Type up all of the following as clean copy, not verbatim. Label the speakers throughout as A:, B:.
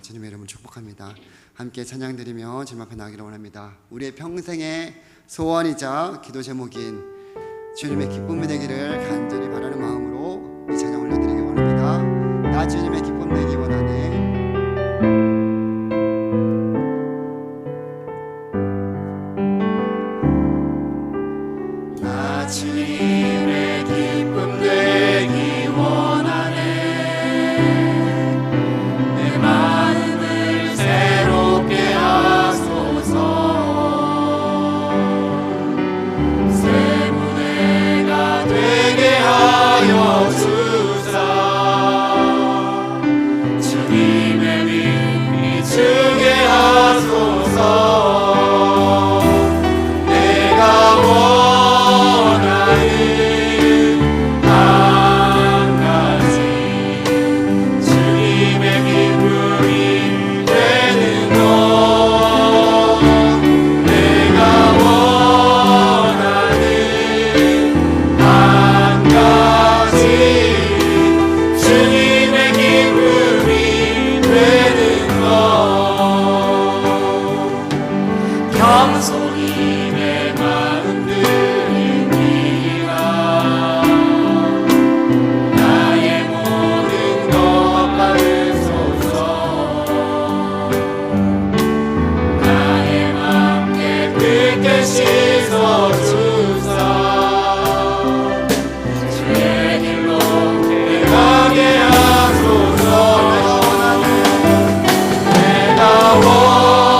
A: 주님의 이름을 축복합니다. 함께 찬양드리며 주님 앞에 나가기를 원합니다. 우리의 평생의 소원이자 기도 제목인 주님의 기쁨이 되기를 간절히 바라는 마음으로 이 찬양 올려드리기 원합니다. 나 주님의 기쁨 되기 원하네. 나 주님의 기쁨 되기 원하네. 내 마음을 새롭게 하소서. 새 무대가 되게 하여 주사. 주님의 빛 비추게 하소서. 내가 겸손히 내 마음 드립니다. 나의 모든 것 받으소서. 나의 맘 깨끗게 씻어주사. 주의 길로 가게 하소서. 내가 원하는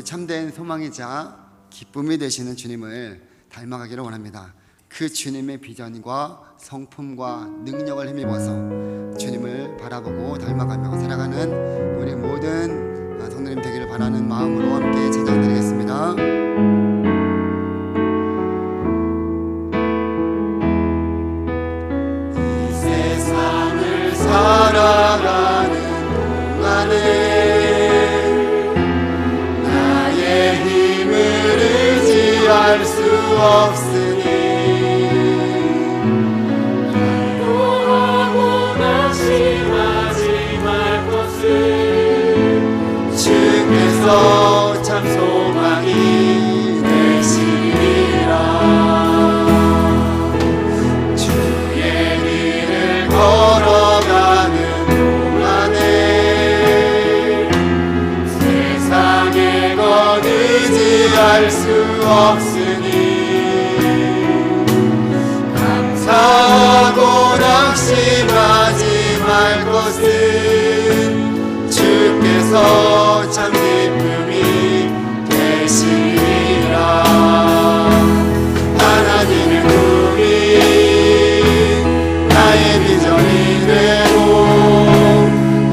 A: 참된 소망이자 기쁨이 되시는 주님을 닮아가기를 원합니다. 그 주님의 비전과 성품과 능력을 힘입어서 주님을 바라보고 닮아가며 살아가는 우리 모든 성도님 되기를 바라는 마음으로 함께 찬양드리겠습니다. 이 세상을 살아가는 동안에 할 수 없으니
B: 돌아보고 낙심하지 말 것을
A: 주께서 참 소망이 되시리라. 주의 길을 걸어가는 동안에 세상의 것 의지할 수 없으니 감사하고 낙심하지 말 것은 주께서 참 기쁨이 되시리라. 하나님의 꿈이 나의 비전이 되고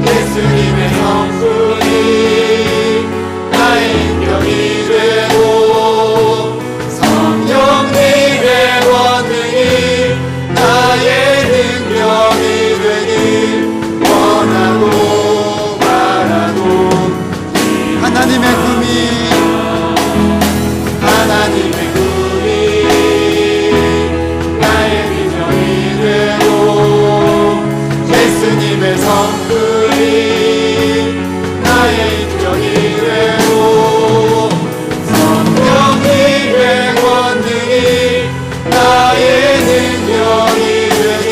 A: 예수님의 성품이 나의 인격이 되고 성령님의 권능이 나의 능력이 되길 원하고 바라고. 하나님의 꿈이 나의 비전이 되고 예수님의 성품이 나의 인격이 되고 성령님의 권능이 나의 능력이 되길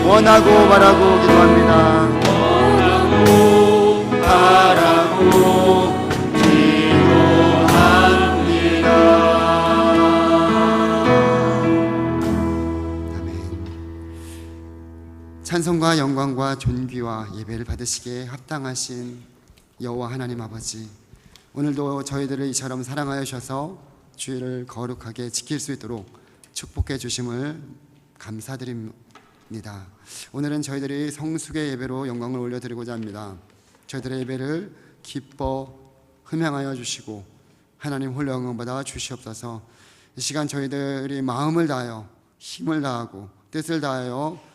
A: 원하고 바라고 기도합니다. 기도와 예배를 받으시기에 합당하신 여호와 하나님 아버지, 오늘도 저희들을 이처럼 사랑하여 주셔서 주일을 거룩하게 지킬 수 있도록 축복해 주심을 감사드립니다. 오늘은 저희들이 성숙의 예배로 영광을 올려드리고자 합니다. 저희들의 예배를 기뻐 흠양하여 주시고 하나님 홀로 영광받아 주시옵소서. 이 시간 저희들이 마음을 다하여 힘을 다하고 뜻을 다하여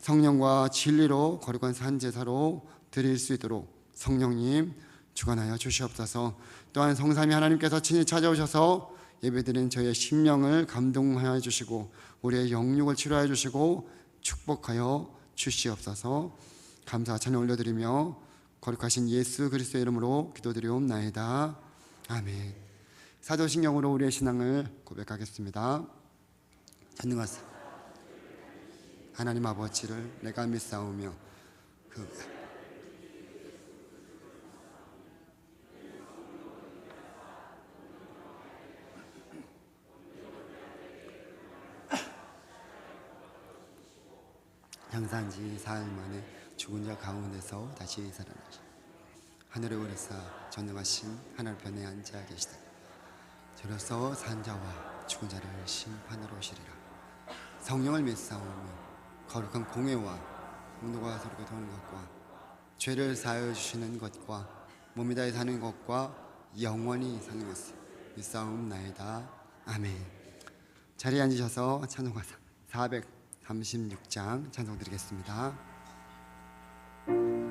A: 성령과 진리로 거룩한 산제사로 드릴 수 있도록 성령님 주관하여 주시옵소서. 또한 성삼위 하나님께서 친히 찾아오셔서 예배드린 저희의 심령을 감동하여 주시고 우리의 영육을 치료하여 주시고 축복하여 주시옵소서. 감사와 찬양 올려드리며 거룩하신 예수 그리스도의 이름으로 기도드리옵나이다. 아멘. 사도신경으로 우리의 신앙을 고백하겠습니다. 전능하사 하나님 아버지를 내가 믿사오며 장사한지 사흘 만에 죽은 자 가운데서 다시 살아나시 하늘에 오르사 전능하신 하늘 편에 앉아 계시다. 저로서 산자와 죽은 자를 심판하러 오시리라. 성령을 믿사오며 거룩한 공회와 공로가 서로 도는 것과 죄를 사하여 주시는 것과 몸이 다해 사는 것과 영원히 사는 것을 믿사옵나이다. 아멘. 자리에 앉으셔서 찬송가 436장 찬송 드리겠습니다.
B: 주님의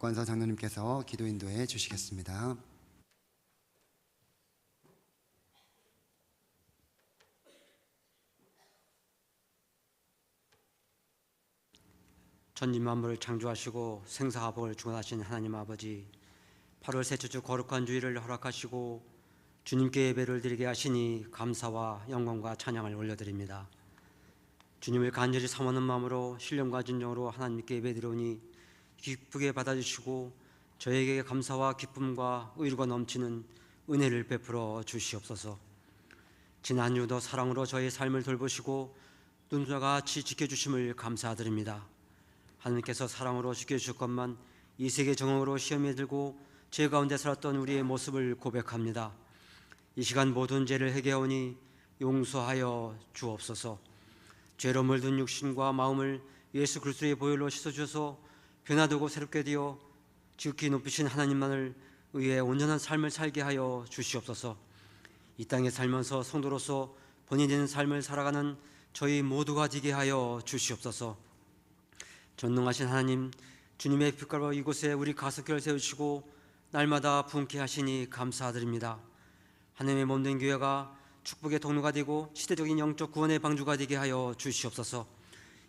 A: 박관서 장로님께서 기도 인도해 주시겠습니다.
C: 전진 만물을 창조하시고 생사화복을 주관하신 하나님 아버지, 8월 셋째 주 거룩한 주일을 허락하시고 주님께 예배를 드리게 하시니 감사와 영광과 찬양을 올려드립니다. 주님을 간절히 사모하는 마음으로 신령과 진정으로 하나님께 예배드리오니 기쁘게 받아주시고 저에게 감사와 기쁨과 의로가 넘치는 은혜를 베풀어 주시옵소서. 지난 주도 사랑으로 저의 삶을 돌보시고 눈과 같이 지켜주심을 감사드립니다. 하나님께서 사랑으로 지켜주실 것만 이 세계 정황으로 시험에 들고 죄 가운데 살았던 우리의 모습을 고백합니다. 이 시간 모든 죄를 회개하오니 용서하여 주옵소서. 죄로 물든 육신과 마음을 예수 그리스도의 보혈로 씻어주셔서 변화되고 새롭게 되어 지극히 높이신 하나님만을 의해 온전한 삶을 살게 하여 주시옵소서. 이 땅에 살면서 성도로서 본이 되는 삶을 살아가는 저희 모두가 되게 하여 주시옵소서. 전능하신 하나님, 주님의 빛깔로 이곳에 우리 가석교를 세우시고 날마다 분케 하시니 감사드립니다. 하나님의 몸된 교회가 축복의 통로가 되고 시대적인 영적 구원의 방주가 되게 하여 주시옵소서.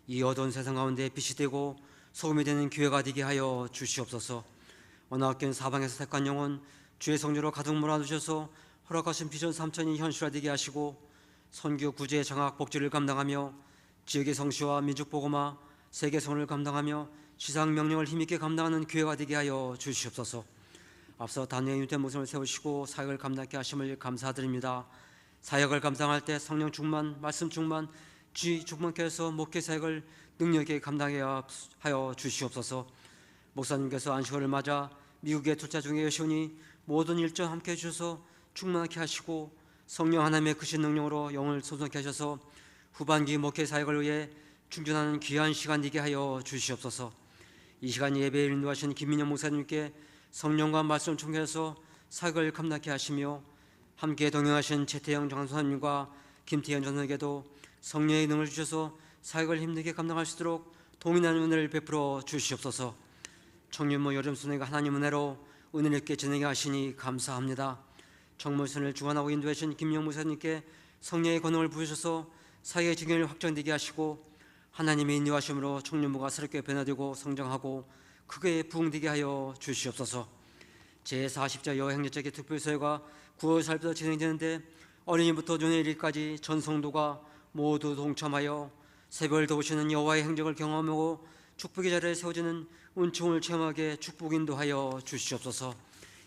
C: 이 어두운 세상 가운데 빛이 되고 소금이 되는 교회가 되게 하여 주시옵소서. 언어학교는 사방에서 택한 영혼 주의 성령으로 가득 몰아주셔서 허락하신 비전 3천이 현실화되게 하시고 선교 구제 장학 복지를 감당하며 지역의 성시와 민족 보고마 세계선을 감당하며 지상 명령을 힘있게 감당하는 교회가 되게 하여 주시옵소서. 앞서 단위의 유대 모습을 세우시고 사역을 감당케 하심을 감사드립니다. 사역을 감당할 때 성령 충만, 말씀 충만, 지 충만케 해서 목회 사역을 능력있게 감당하여 주시옵소서. 목사님께서 안식월을 맞아 미국에 투자 중에 계시오니 모든 일정 함께 해주셔서 충만하게 하시고 성령 하나님의 크신 능력으로 영을 소성케 하셔서 후반기 목회 사역을 위해 충전하는 귀한 시간 되게 하여 주시옵소서. 이 시간 예배에 인도하신 김민영 목사님께 성령과 말씀을 충만해서 사역을 감당케 하시며 함께 동행하신 최태영 장선사님과 김태현 전사에게도 성령의 능을 주셔서 사역을 힘들게 감당할 수 있도록 동일한 은혜를 베풀어 주시옵소서. 청년모 여름순회가 하나님 은혜로 은혜 있게 진행해 하시니 감사합니다. 청물선을 주관하고 인도하신 김영 목사님께 성령의 권능을 부으셔서 사역의 증인을 확장되게 하시고 하나님의 인도하심으로 청년부가 새롭게 변화되고 성장하고 크게 부흥되게 하여 주시옵소서. 제40자 여행제적의 특별사회가 9월 4일부터 진행되는데 어린이부터 노년일까지 전 성도가 모두 동참하여 새벽을 도우시는 여호와의 행적을 경험하고 축복의 자리에 세워지는 은총을 체험하게 축복 인도하여 주시옵소서.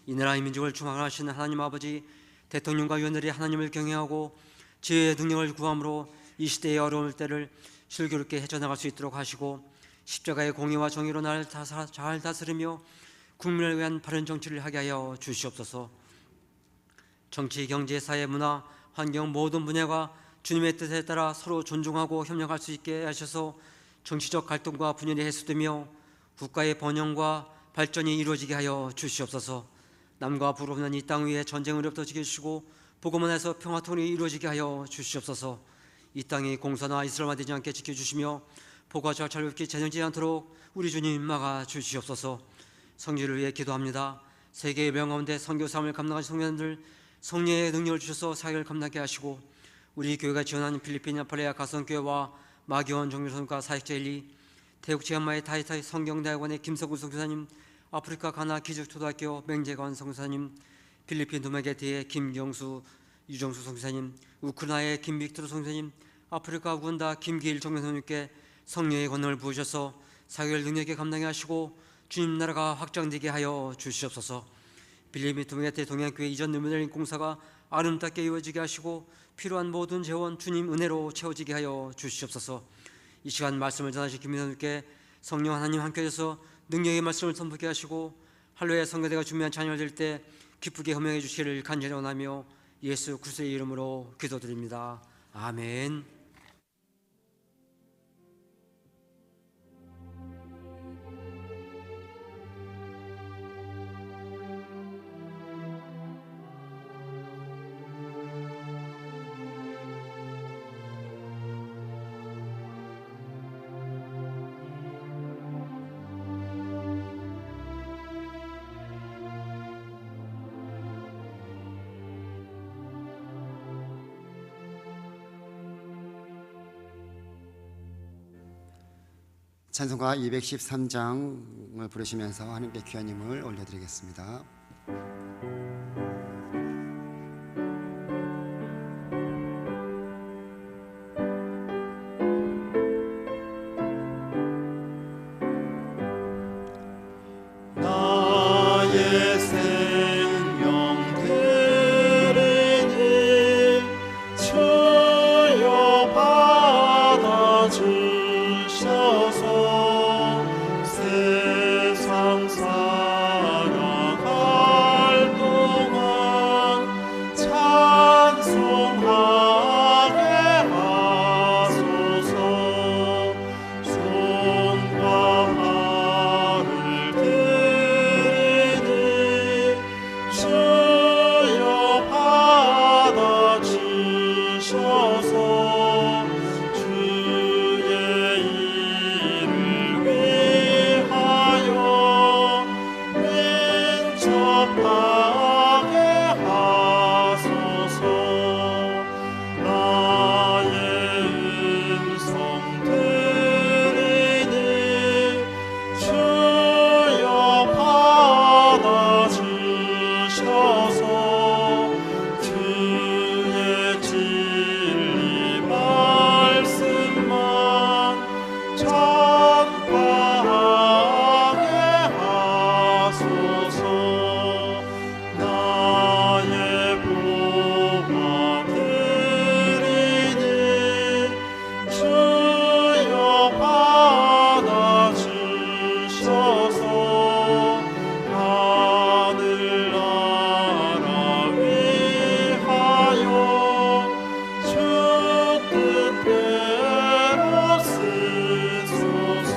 C: 이 나라의 민족을 중앙하시는 하나님 아버지, 대통령과 의원들이 하나님을 경외하고 지혜의 능력을 구함으로 이 시대의 어려운 때를 슬기롭게 헤쳐나갈 수 있도록 하시고 십자가의 공의와 정의로 나를 잘 다스리며 국민을 위한 바른 정치를 하게 하여 주시옵소서. 정치, 경제, 사회, 문화, 환경 모든 분야가 주님의 뜻에 따라 서로 존중하고 협력할 수 있게 하셔서 정치적 갈등과 분열이 해소되며 국가의 번영과 발전이 이루어지게 하여 주시옵소서. 남과 북 없는 이 땅 위에 전쟁으로부터 지켜주시고 복음을 해서 평화통일이 이루어지게 하여 주시옵소서. 이 땅이 공사나 이스라엘화되지 않게 지켜주시며 복과 절차롭게 재정지지 않도록 우리 주님 막아 주시옵소서. 성지를 위해 기도합니다. 세계의 명가운데 선교 사업을 감당하신 성도들 성령의 능력을 주셔서 사역을 감당하게 하시고 우리 교회가 지원하는 필리핀 아팔레아 가성교회와 마기원 종교선과 사역자 일리, 태국 치안마의 타이타이 성경대학원의 김성구 선교사님, 아프리카 가나 기적초등학교 맹재관 선교사님, 필리핀 두메게티의 김경수 유정수 선교사님, 우크라이나의 김빅트로 선교사님, 아프리카 우간다 김기일 정교사님께 성령의 권능을 부으셔서 사역을 능력있게 감당해 하시고 주님 나라가 확장되게 하여 주시옵소서. 필리핀 두메게티 동양교회 이전 리모델링 공사가 아름답게 이루어지게 하시고 필요한 모든 재원 주님 은혜로 채워지게 하여 주시옵소서. 이 시간 말씀을 전하신 김민선님께 성령 하나님 함께 해서 능력의 말씀을 선포하게 하시고 할로에 성교대가 준비한 찬양을 드릴 때 기쁘게 허명해 주시기를 간절히 원하며 예수 그리스도의 이름으로 기도드립니다. 아멘.
A: 찬송가 213장을 부르시면서 하나님께 귀한 힘을 올려드리겠습니다.
B: 나의 생명 드리니 주여 받아주셔서 세상 살아갈 동안 찬송하게 하소서. 손과 발을 드리니 주여 받아주셔서 주의 일을 위하여 민첩하게 하소서. 나의 음성 들으니 주여 받아주셔서 주의 진리 말씀만 전파하게 하소서. 나의 보화 드리니 주여 받아주셔서 하늘나라 위하여 주 뜻대로 쓰소서.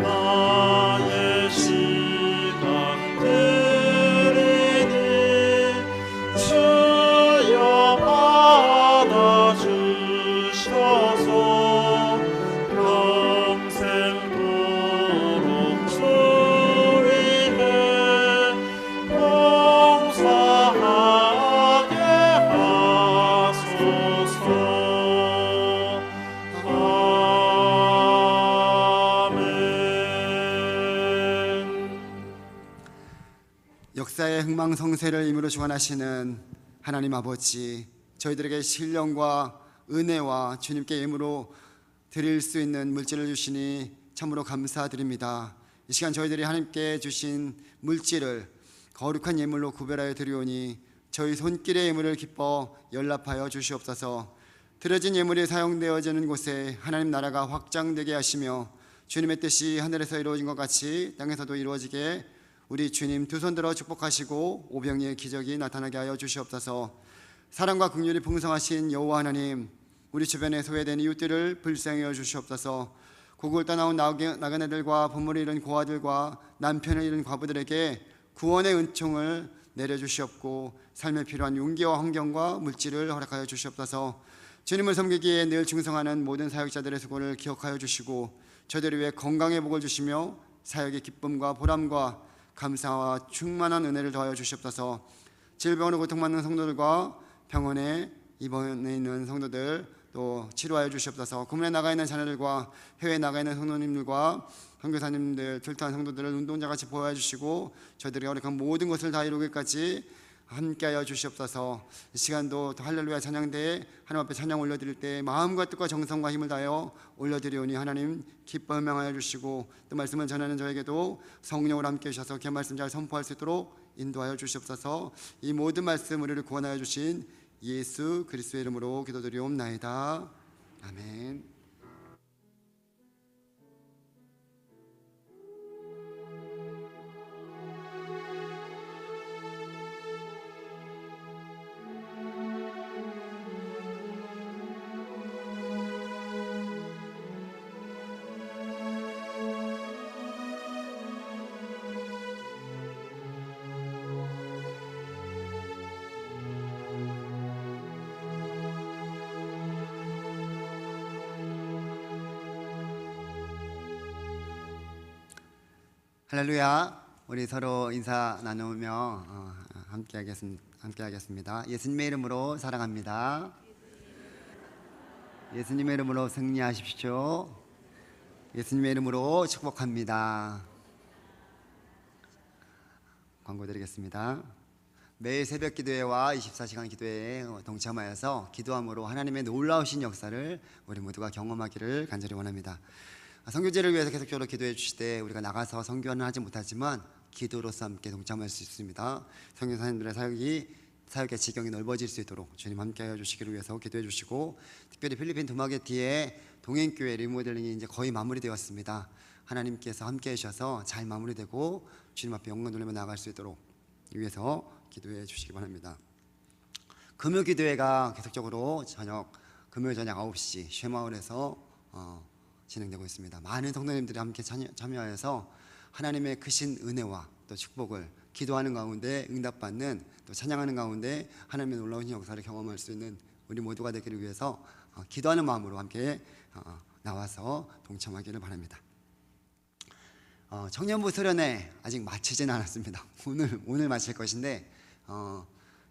B: 나의 시간 드리니 주여 받아주셔서 평생도록 주 위에 봉사하게 하소서. 아멘.
A: 역사의 흥망성쇠를 임으로 주관하시는 하나님 아버지, 저희들에게 신령과 은혜와 주님께 예물로 드릴 수 있는 물질을 주시니 참으로 감사드립니다. 이 시간 저희들이 하나님께 주신 물질을 거룩한 예물로 구별하여 드리오니 저희 손길의 예물을 기뻐 연락하여 주시옵소서. 드려진 예물이 사용되어지는 곳에 하나님 나라가 확장되게 하시며 주님의 뜻이 하늘에서 이루어진 것 같이 땅에서도 이루어지게 우리 주님 두 손 들어 축복하시고 오병이의 기적이 나타나게 하여 주시옵소서. 사랑과 긍휼이 풍성하신 여호와 하나님, 우리 주변에 소외된 이웃들을 불쌍히 여 주시옵소서. 고국을 떠나온 나그네들과 부모를 잃은 고아들과 남편을 잃은 과부들에게 구원의 은총을 내려주시옵고 삶에 필요한 용기와 환경과 물질을 허락하여 주시옵소서. 주님을 섬기기에 늘 충성하는 모든 사역자들의 수고를 기억하여 주시고 저들을 위해 건강의 복을 주시며 사역의 기쁨과 보람과 감사와 충만한 은혜를 더하여 주시옵소서. 질병으로 고통받는 성도들과 병원에 입원해 있는 성도들 또 치료하여 주시옵소서. 고문에 나가 있는 자녀들과 해외에 나가 있는 성도님들과 선교사님들, 출타한 성도들을 눈동자같이 보호해 주시고 저희들이 어려운 모든 것을 다 이루기까지 함께하여 주시옵소서. 이 시간도 할렐루야 찬양대에 하나님 앞에 찬양 올려드릴 때 마음과 뜻과 정성과 힘을 다하여 올려드리오니 하나님 기뻐 명하여 주시고 또 말씀을 전하는 저에게도 성령으로 함께 해주셔서 그 말씀 잘 선포할 수 있도록 인도하여 주시옵소서. 이 모든 말씀 우리를 구원하여 주신 예수 그리스도의 이름으로 기도드리옵나이다. 아멘. 할렐루야. 우리 서로 인사 나누며 함께 하겠습니다. 예수님의 이름으로 사랑합니다. 예수님의 이름으로 승리하십시오. 예수님의 이름으로 축복합니다. 광고 드리겠습니다. 매일 새벽 기도회와 24시간 기도회에 동참하여서 기도함으로 하나님의 놀라우신 역사를 우리 모두가 경험하기를 간절히 원합니다. 선교제를 위해서 계속적으로 기도해 주실 때 우리가 나가서 선교는 하지 못하지만 기도로서 함께 동참할 수 있습니다. 선교사님들의 사역의 지경이 넓어질 수 있도록 주님 함께하여 주시기를 위해서 기도해 주시고, 특별히 필리핀 두마게티의 동행교회 리모델링이 이제 거의 마무리되었습니다. 하나님께서 함께해 주셔서 잘 마무리되고 주님 앞에 영광 돌리며 나아갈 수 있도록 위해서 기도해 주시기 바랍니다. 금요 기도회가 계속적으로 금요일 저녁 9시 쉐마을에서 진행되고 있습니다. 많은 성도님들이 함께 참여하여서 하나님의 크신 은혜와 또 축복을 기도하는 가운데 응답받는, 또 찬양하는 가운데 하나님의 놀라운 역사를 경험할 수 있는 우리 모두가 되기를 위해서 기도하는 마음으로 함께 나와서 동참하기를 바랍니다. 청년부 수련회 아직 마치지는 않았습니다. 오늘 마칠 것인데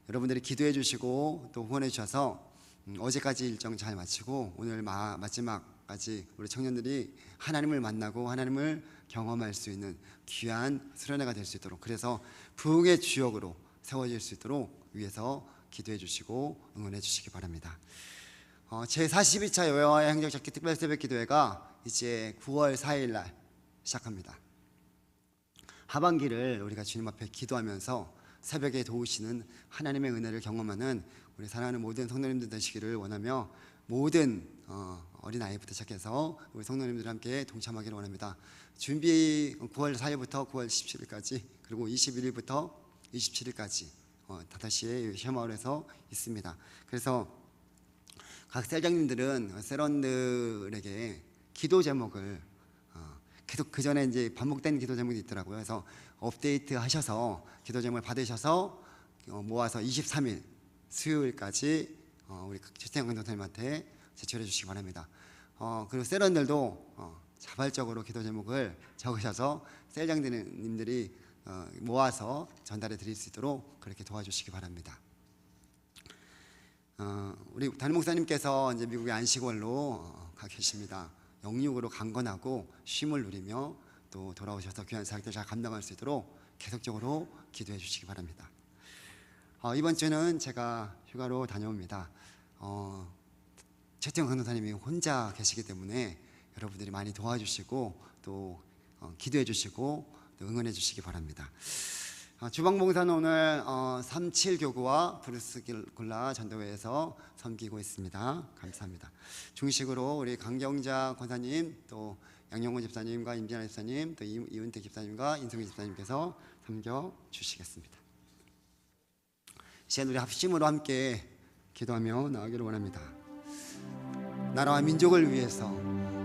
A: 여러분들이 기도해 주시고 또 후원해 주셔서 어제까지 일정 잘 마치고 오늘 마지막까지 우리 청년들이 하나님을 만나고 하나님을 경험할 수 있는 귀한 수련회가 될 수 있도록, 그래서 부흥의 주역으로 세워질 수 있도록 위해서 기도해 주시고 응원해 주시기 바랍니다. 제42차 여호와의 행적찾기 특별 새벽 기도회가 이제 9월 4일 날 시작합니다. 하반기를 우리가 주님 앞에 기도하면서 새벽에 도우시는 하나님의 은혜를 경험하는 우리 사랑하는 모든 성도님들 되시기를 원하며, 모든 어린아이부터 시작해서 우리 성도님들 함께 동참하기를 원합니다. 준비 9월 4일부터 9월 17일까지, 그리고 21일부터 27일까지 5시에 쉐마을에서 있습니다. 그래서 각 셀장님들은 셀원들에게 기도 제목을 계속 그 전에 이제 반복된 기도 제목이 있더라고요. 그래서 업데이트 하셔서 기도 제목을 받으셔서 모아서 23일 수요일까지 우리 최태영 강도사님한테 제출해 주시기 바랍니다. 그리고 셀원들도 자발적으로 기도 제목을 적으셔서 셀장님들이 모아서 전달해 드릴 수 있도록 그렇게 도와주시기 바랍니다. 우리 담임 목사님께서 이제 미국의 안식월로 가 계십니다. 영육으로 강건하고 쉼을 누리며 또 돌아오셔서 귀한 사역들 잘 감당할 수 있도록 계속적으로 기도해 주시기 바랍니다. 이번 주는 제가 휴가로 다녀옵니다. 최태영 강도사님이 혼자 계시기 때문에 여러분들이 많이 도와주시고 또 기도해 주시고 또 응원해 주시기 바랍니다. 주방봉사는 오늘 37교구와 브루스굴라 전도회에서 섬기고 있습니다. 감사합니다. 중식으로 우리 강경자 권사님, 또 양영호 집사님과 임진아 집사님, 또 이은태 집사님과 인성희 집사님께서 섬겨 주시겠습니다. 이제 우리 합심으로 함께 기도하며 나아가기를 원합니다. 나라와 민족을 위해서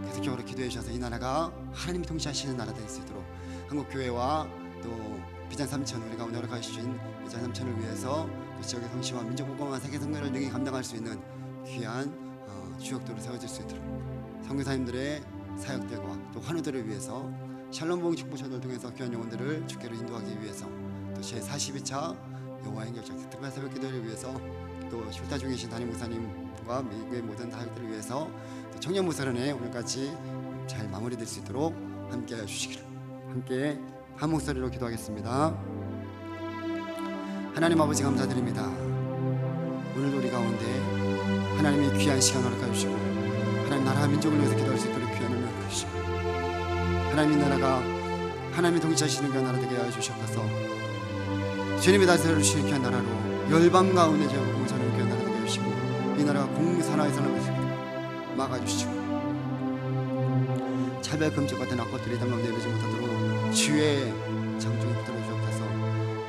A: 계속적으로 기도해 주셔서 이 나라가 하나님이 통치하시는 나라 될 수 있도록 한국교회와 또 비전 3천, 우리가 오늘 허락해 주신 비전 3천을 위해서 또 지역의 성시와 민족 복음과 세계 선교를 능히 감당할 수 있는 귀한 주역들로 세워질 수 있도록 선교사님들의 사역들과 또 환우들을 위해서 샬롬 복음 축복전을 통해서 귀한 영혼들을 주께로 인도하기 위해서, 또 제42차 여호와 행적찾기 특별 새벽 기도를 위해서, 또 휴타 중에 계신 담임 목사님과 미국의 모든 사역들을 위해서, 또 청년부 수련회 오늘까지 잘 마무리될 수 있도록 함께 해주시기를, 함께 한 목소리로 기도하겠습니다. 하나님 아버지 감사드립니다. 오늘도 우리 가운데 하나님의 귀한 시간 허락해 주시고 하나님 나라와 민족을 위해서 기도할 수 있도록 귀한 은혜를 주시고, 하나님의 나라가 하나님이 통치하시는 귀한 나라 되게 하여 주시옵소서. 주님이 다스려 주시는 귀한 나라로 열방 가운데 제가 공사하는 귀한 나라 되게 해주시고, 이 나라가 공산화에서 막아주시고 차별 금지 같은 악것들이 당장 내리지 못하도록 주의 장중에 붙들어 주옵소서.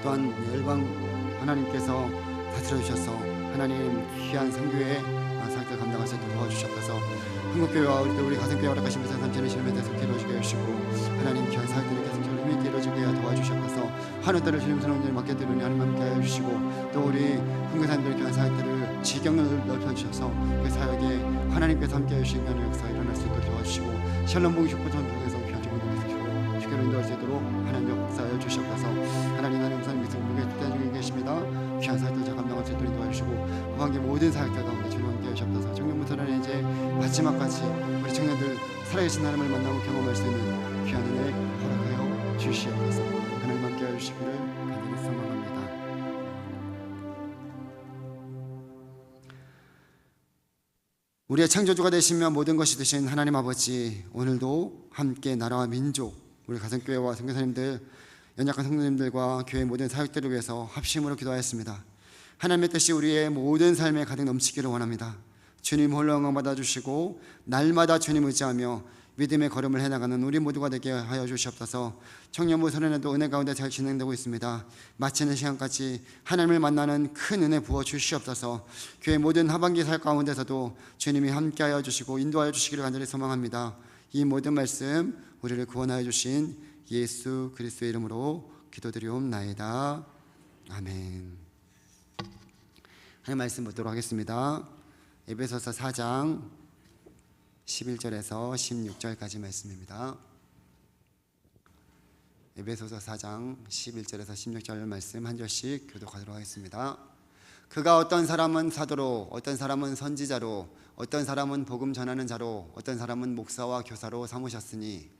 A: 또한 열방 하나님께서 다스려 주셔서 하나님 귀한 선교의 사역을 감당할 수 있도록 도와주셨소서. 한국교회와 우리 가정교회 허락하신 비전 3천의 실험에 대해서 이루어지게 해주시고, 하나님 귀한 사역들을 계속적으로 힘있게 이루어지게 도와주셨소서. 하늘들을 주님 선언을 맡게 되느니 하나님 함께 하여 주시고, 또 우리 선교사님들 귀한 사역들을 지경을 넓혀주셔서 그 사역에 하나님께서 함께 하여 주신 귀한 역사가 일어날 수 있도록 도와주시고, 샬롬 복음 축복전 통해서 귀한 종을 통해서 주께로 그리스도로 인도할 수 있도록 하나님 역사하여 주시옵소서. 하나님 나는 우선 믿음을 기다리고 계십니다. 귀한 사역들 자 감당할 수 있도록 인도해 주시고 후반기 모든 사역들 가운데 주님 함께 하시옵소서. 청년부터는 이제 마지막까지 우리 청년들 살아계신 하나님을 만나고 경험할 수 있는 귀한 은혜 허락하여 주시옵소서. 하나님 함께 해주시기를 간절히 소망합니다. 우리의 창조주가 되시며 모든 것이 되신 하나님 아버지, 오늘도 함께 나라와 민족, 우리 가정교회와 선교사님들, 연약한 성도님들과 교회 모든 사역들을 위해서 합심으로 기도하였습니다. 하나님의 뜻이 우리의 모든 삶에 가득 넘치기를 원합니다. 주님 홀로 영광 받아주시고 날마다 주님 의지하며 믿음의 걸음을 해나가는 우리 모두가 되게 하여 주시옵소서. 청년부 선언회도 은혜 가운데 잘 진행되고 있습니다. 마치는 시간까지 하나님을 만나는 큰 은혜 부어 주시옵소서. 교회 모든 하반기 사역 가운데서도 주님이 함께하여 주시고 인도하여 주시기를 간절히 소망합니다. 이 모든 말씀 우리를 구원하여 주신 예수 그리스도의 이름으로 기도드리옵나이다. 아멘. 하나님 말씀 보도록 하겠습니다. 에베소서 4장 11절에서 16절까지 말씀입니다. 에베소서 4장 11절에서 16절 말씀 한 절씩 교독하도록 하겠습니다. 그가 어떤 사람은 사도로, 어떤 사람은 선지자로, 어떤 사람은 복음 전하는 자로, 어떤 사람은 목사와 교사로 삼으셨으니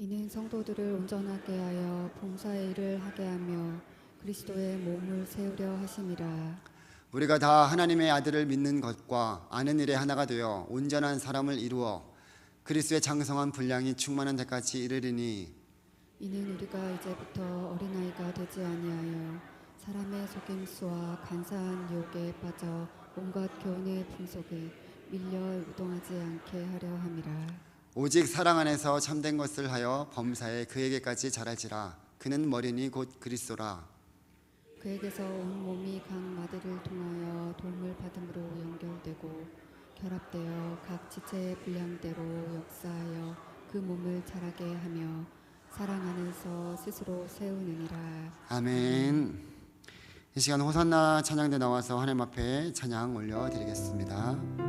D: 이는 성도들을 온전하게 하여 봉사의 일을 하게 하며 그리스도의 몸을 세우려 하심이라.
A: 우리가 다 하나님의 아들을 믿는 것과 아는 일에 하나가 되어 온전한 사람을 이루어 그리스도의 장성한 분량이 충만한 데까지 이르리니
D: 이는 우리가 이제부터 어린아이가 되지 아니하여 사람의 속임수와 간사한 유혹에 빠져 온갖 교훈의 풍속에 밀려 유동하지 않게 하려 함이라.
A: 오직 사랑 안에서 참된 것을 하여 범사에 그에게까지 자랄지라. 그는 머리니 곧 그리스도라.
D: 그에게서 온 몸이 각 마디를 통하여 도움을 받음으로 연결되고 결합되어 각 지체의 분량대로 역사하여 그 몸을 자라게 하며 사랑 안에서 스스로 세우느니라.
A: 아멘. 이 시간 호산나 찬양대 나와서 하나님 앞에 찬양 올려드리겠습니다.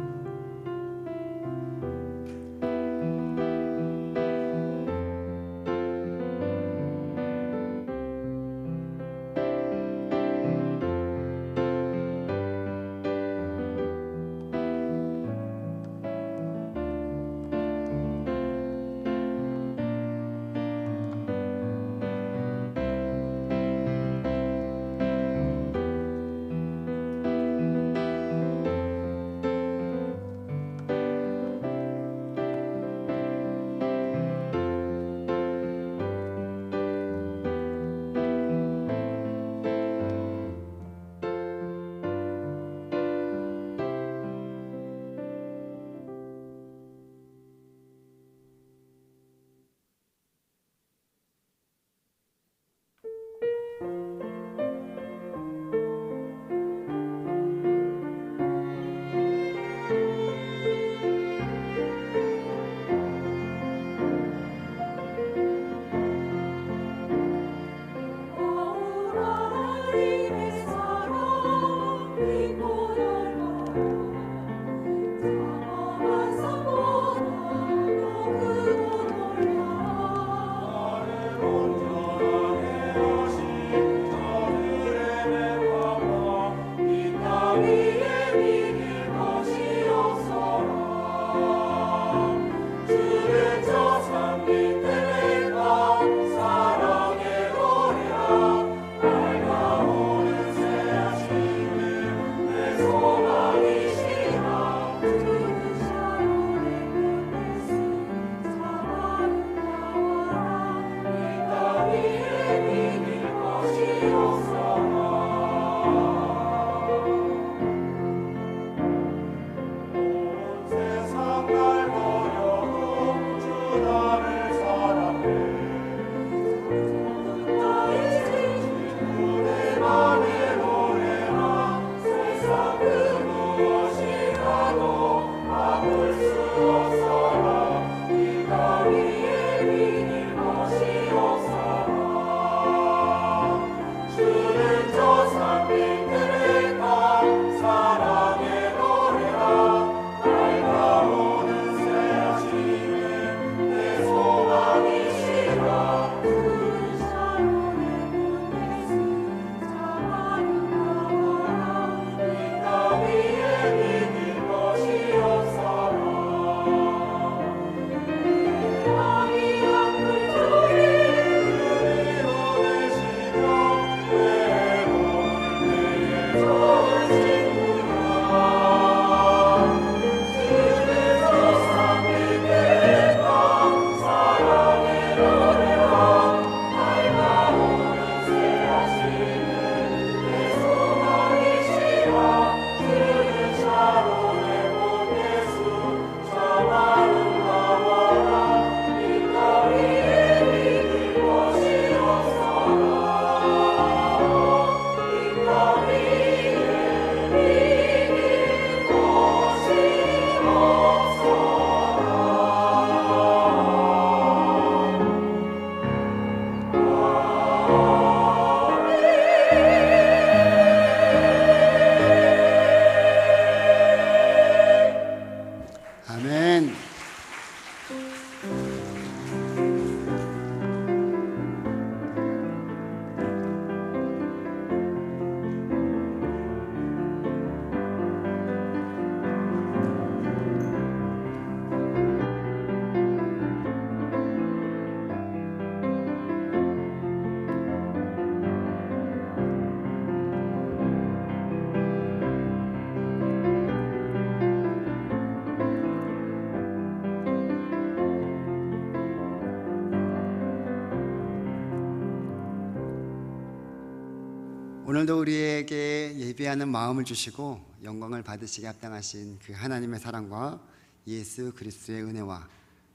A: 오늘도 우리에게 예배하는 마음을 주시고 영광을 받으시게 합당하신 그 하나님의 사랑과 예수 그리스도의 은혜와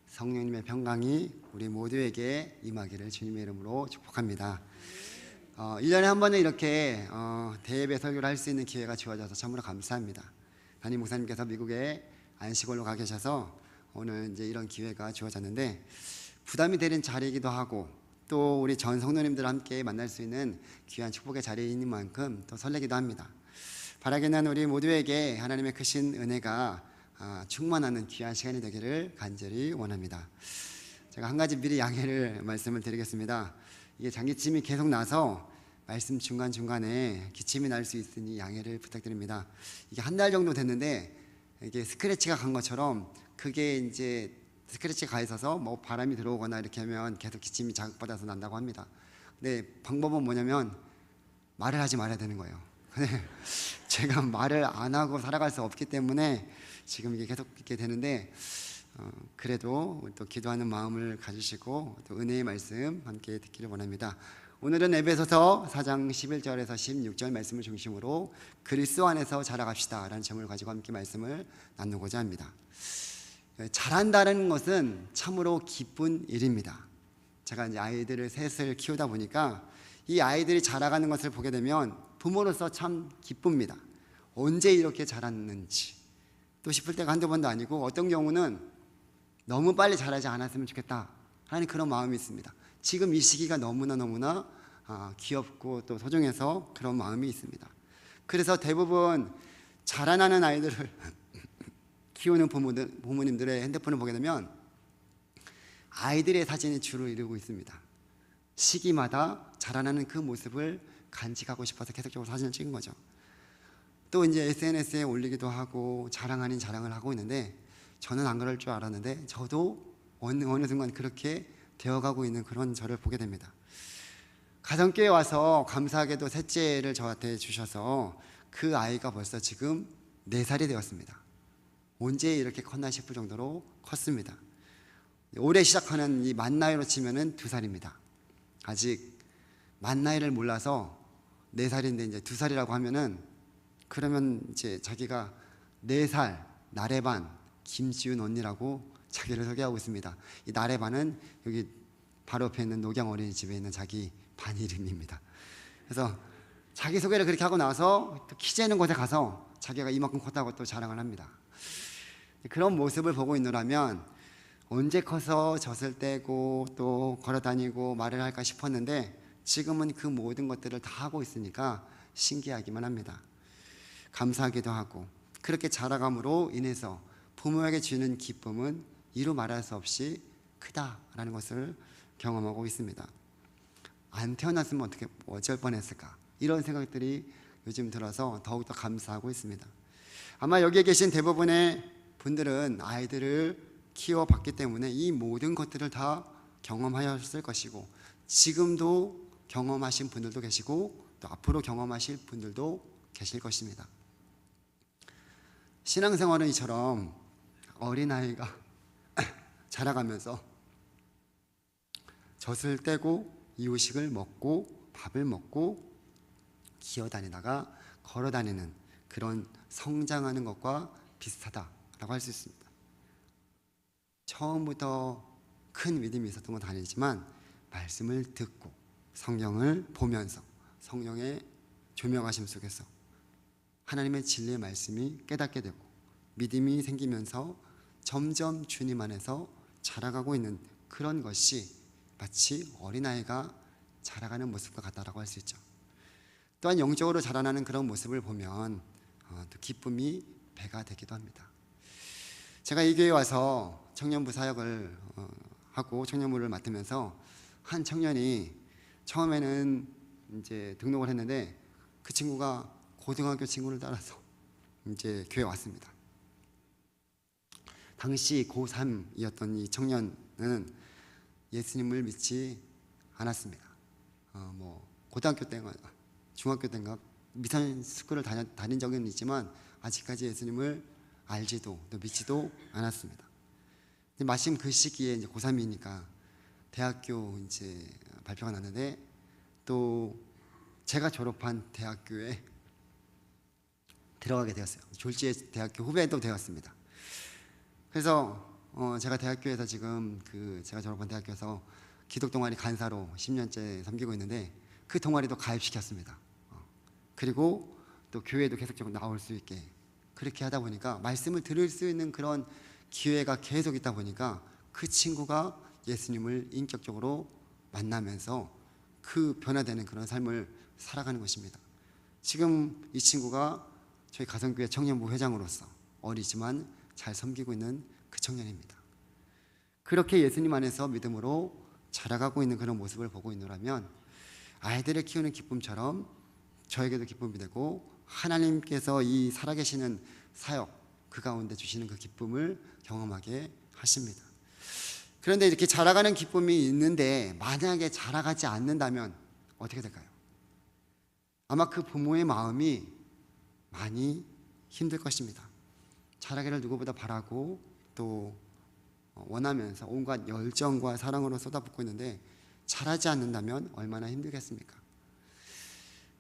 A: 성령님의 평강이 우리 모두에게 임하기를 주님의 이름으로 축복합니다. 1년에 한 번은 이렇게 대예배 설교를 할 수 있는 기회가 주어져서 참으로 감사합니다. 담임 목사님께서 미국에 안식월로 가 계셔서 오늘 이제 이런 기회가 주어졌는데 부담이 되는 자리이기도 하고 또 우리 전 성도님들 함께 만날 수 있는 귀한 축복의 자리인 만큼 또 설레기도 합니다. 바라기는 우리 모두에게 하나님의 크신 은혜가 충만하는 귀한 시간이 되기를 간절히 원합니다. 제가 한 가지 미리 양해를 말씀을 드리겠습니다. 이게 장기침이 계속 나서 말씀 중간중간에 기침이 날 수 있으니 양해를 부탁드립니다. 이게 한 달 정도 됐는데 이게 스크래치가 간 것처럼 그게 이제 스크래치가 가 있어서 뭐 바람이 들어오거나 이렇게 하면 계속 기침이 자극받아서 난다고 합니다. 근데 방법은 뭐냐면 말을 하지 말아야 되는 거예요. 근데 제가 말을 안 하고 살아갈 수 없기 때문에 지금 이게 계속 이렇게 되는데 그래도 또 기도하는 마음을 가지시고 또 은혜의 말씀 함께 듣기를 원합니다. 오늘은 에베소서 4장 11절에서 16절 말씀을 중심으로 그리스도 안에서 자라갑시다 라는 점을 가지고 함께 말씀을 나누고자 합니다. 자란다는 것은 참으로 기쁜 일입니다. 제가 이제 아이들을 셋을 키우다 보니까 이 아이들이 자라가는 것을 보게 되면 부모로서 참 기쁩니다. 언제 이렇게 자랐는지 또 싶을 때가 한두 번도 아니고 어떤 경우는 너무 빨리 자라지 않았으면 좋겠다 하는 그런 마음이 있습니다. 지금 이 시기가 너무나 귀엽고 또 소중해서 그런 마음이 있습니다. 그래서 대부분 자라나는 아이들을 키우는 부모님들의 핸드폰을 보게 되면 아이들의 사진이 주로 이루고 있습니다. 시기마다 자라나는 그 모습을 간직하고 싶어서 계속적으로 사진을 찍은 거죠. 또 이제 SNS에 올리기도 하고 자랑 아닌 자랑을 하고 있는데 저는 안 그럴 줄 알았는데 저도 어느 순간 그렇게 되어가고 있는 그런 저를 보게 됩니다. 가정교회 와서 감사하게도 셋째를 저한테 주셔서 그 아이가 벌써 지금 4살이 되었습니다. 언제 이렇게 컸나 싶을 정도로 컸습니다. 올해 시작하는 이 만 나이로 치면은 2살입니다. 아직 만 나이를 몰라서 4살인데 이제 2살이라고 하면은 그러면 이제 자기가 4살 나래반 김지윤 언니라고 자기를 소개하고 있습니다. 이 나래반은 여기 바로 옆에 있는 녹양 어린이집에 있는 자기 반 이름입니다. 그래서 자기 소개를 그렇게 하고 나서 또 키 재는 곳에 가서 자기가 이만큼 컸다고 또 자랑을 합니다. 그런 모습을 보고 있노라면 언제 커서 젖을 떼고 또 걸어다니고 말을 할까 싶었는데 지금은 그 모든 것들을 다 하고 있으니까 신기하기만 합니다. 감사하기도 하고 그렇게 자라감으로 인해서 부모에게 주는 기쁨은 이루 말할 수 없이 크다라는 것을 경험하고 있습니다. 안 태어났으면 어쩔 뻔했을까 이런 생각들이 요즘 들어서 더욱더 감사하고 있습니다. 아마 여기에 계신 대부분의 분들은 아이들을 키워봤기 때문에 이 모든 것들을 다 경험하였을 것이고 지금도 경험하신 분들도 계시고 또 앞으로 경험하실 분들도 계실 것입니다. 신앙생활은 이처럼 어린아이가 자라가면서 젖을 떼고 이유식을 먹고 밥을 먹고 기어다니다가 걸어다니는 그런 성장하는 것과 비슷하다라고 할 수 있습니다. 처음부터 큰 믿음이 있었던 건 아니지만 말씀을 듣고 성경을 보면서 성령의 조명하심 속에서 하나님의 진리의 말씀이 깨닫게 되고 믿음이 생기면서 점점 주님 안에서 자라가고 있는 그런 것이 마치 어린아이가 자라가는 모습과 같다라고 할 수 있죠. 또한 영적으로 자라나는 그런 모습을 보면 또 기쁨이 배가 되기도 합니다. 제가 이 교회에 와서 청년부 사역을 하고 청년부를 맡으면서 한 청년이 처음에는 이제 등록을 했는데 그 친구가 고등학교 친구를 따라서 이제 교회에 왔습니다. 당시 고3이었던 이 청년은 예수님을 믿지 않았습니다. 고등학교 때가 중학교 때인가 미션 스쿨을 다닌 적은 있지만 아직까지 예수님을 알지도 또 믿지도 않았습니다. 근데 마침 그 시기에 이제 고3이니까 대학교 이제 발표가 났는데 또 제가 졸업한 대학교에 들어가게 되었어요. 졸지에 대학교 후배도 되었습니다. 그래서 제가 대학교에서 지금 제가 졸업한 대학교에서 기독 동아리 간사로 10년째 섬기고 있는데 그 동아리도 가입시켰습니다. 그리고 또 교회도 계속적으로 나올 수 있게 그렇게 하다 보니까 말씀을 들을 수 있는 그런 기회가 계속 있다 보니까 그 친구가 예수님을 인격적으로 만나면서 그 변화되는 그런 삶을 살아가는 것입니다. 지금 이 친구가 저희 가성교회 청년부 회장으로서 어리지만 잘 섬기고 있는 그 청년입니다. 그렇게 예수님 안에서 믿음으로 자라가고 있는 그런 모습을 보고 있노라면 아이들을 키우는 기쁨처럼 저에게도 기쁨이 되고 하나님께서 이 살아계시는 사역 그 가운데 주시는 그 기쁨을 경험하게 하십니다. 그런데 이렇게 자라가는 기쁨이 있는데 만약에 자라가지 않는다면 어떻게 될까요? 아마 그 부모의 마음이 많이 힘들 것입니다. 자라기를 누구보다 바라고 또 원하면서 온갖 열정과 사랑으로 쏟아붓고 있는데 자라지 않는다면 얼마나 힘들겠습니까?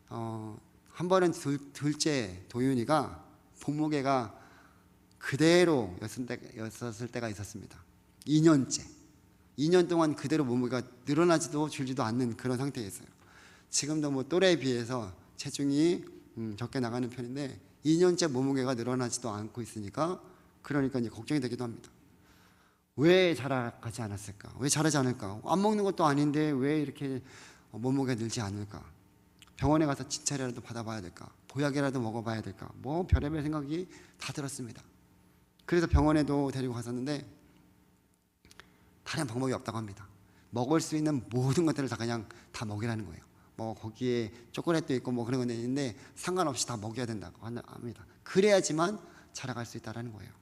A: 한 번은 둘째 도윤이가 몸무게가 그대로 였었을 때가 있었습니다. 2년 동안 그대로 몸무게가 늘어나지도 줄지도 않는 그런 상태였어요. 지금도 뭐 또래에 비해서 체중이 적게 나가는 편인데 2년째 몸무게가 늘어나지도 않고 있으니까 그러니까 이제 걱정이 되기도 합니다. 왜 자라가지 않았을까? 왜 자라지 않을까? 안 먹는 것도 아닌데 왜 이렇게 몸무게가 늘지 않을까? 병원에 가서 진찰이라도 받아봐야 될까? 보약이라도 먹어봐야 될까? 뭐 별의별 생각이 다 들었습니다. 그래서 병원에도 데리고 갔었는데 다른 방법이 없다고 합니다. 먹을 수 있는 모든 것들을 다 그냥 다 먹이라는 거예요. 뭐 거기에 초콜릿도 있고 뭐 그런 건 있는데 상관없이 다 먹여야 된다고 합니다. 그래야지만 자라갈 수 있다는 거예요.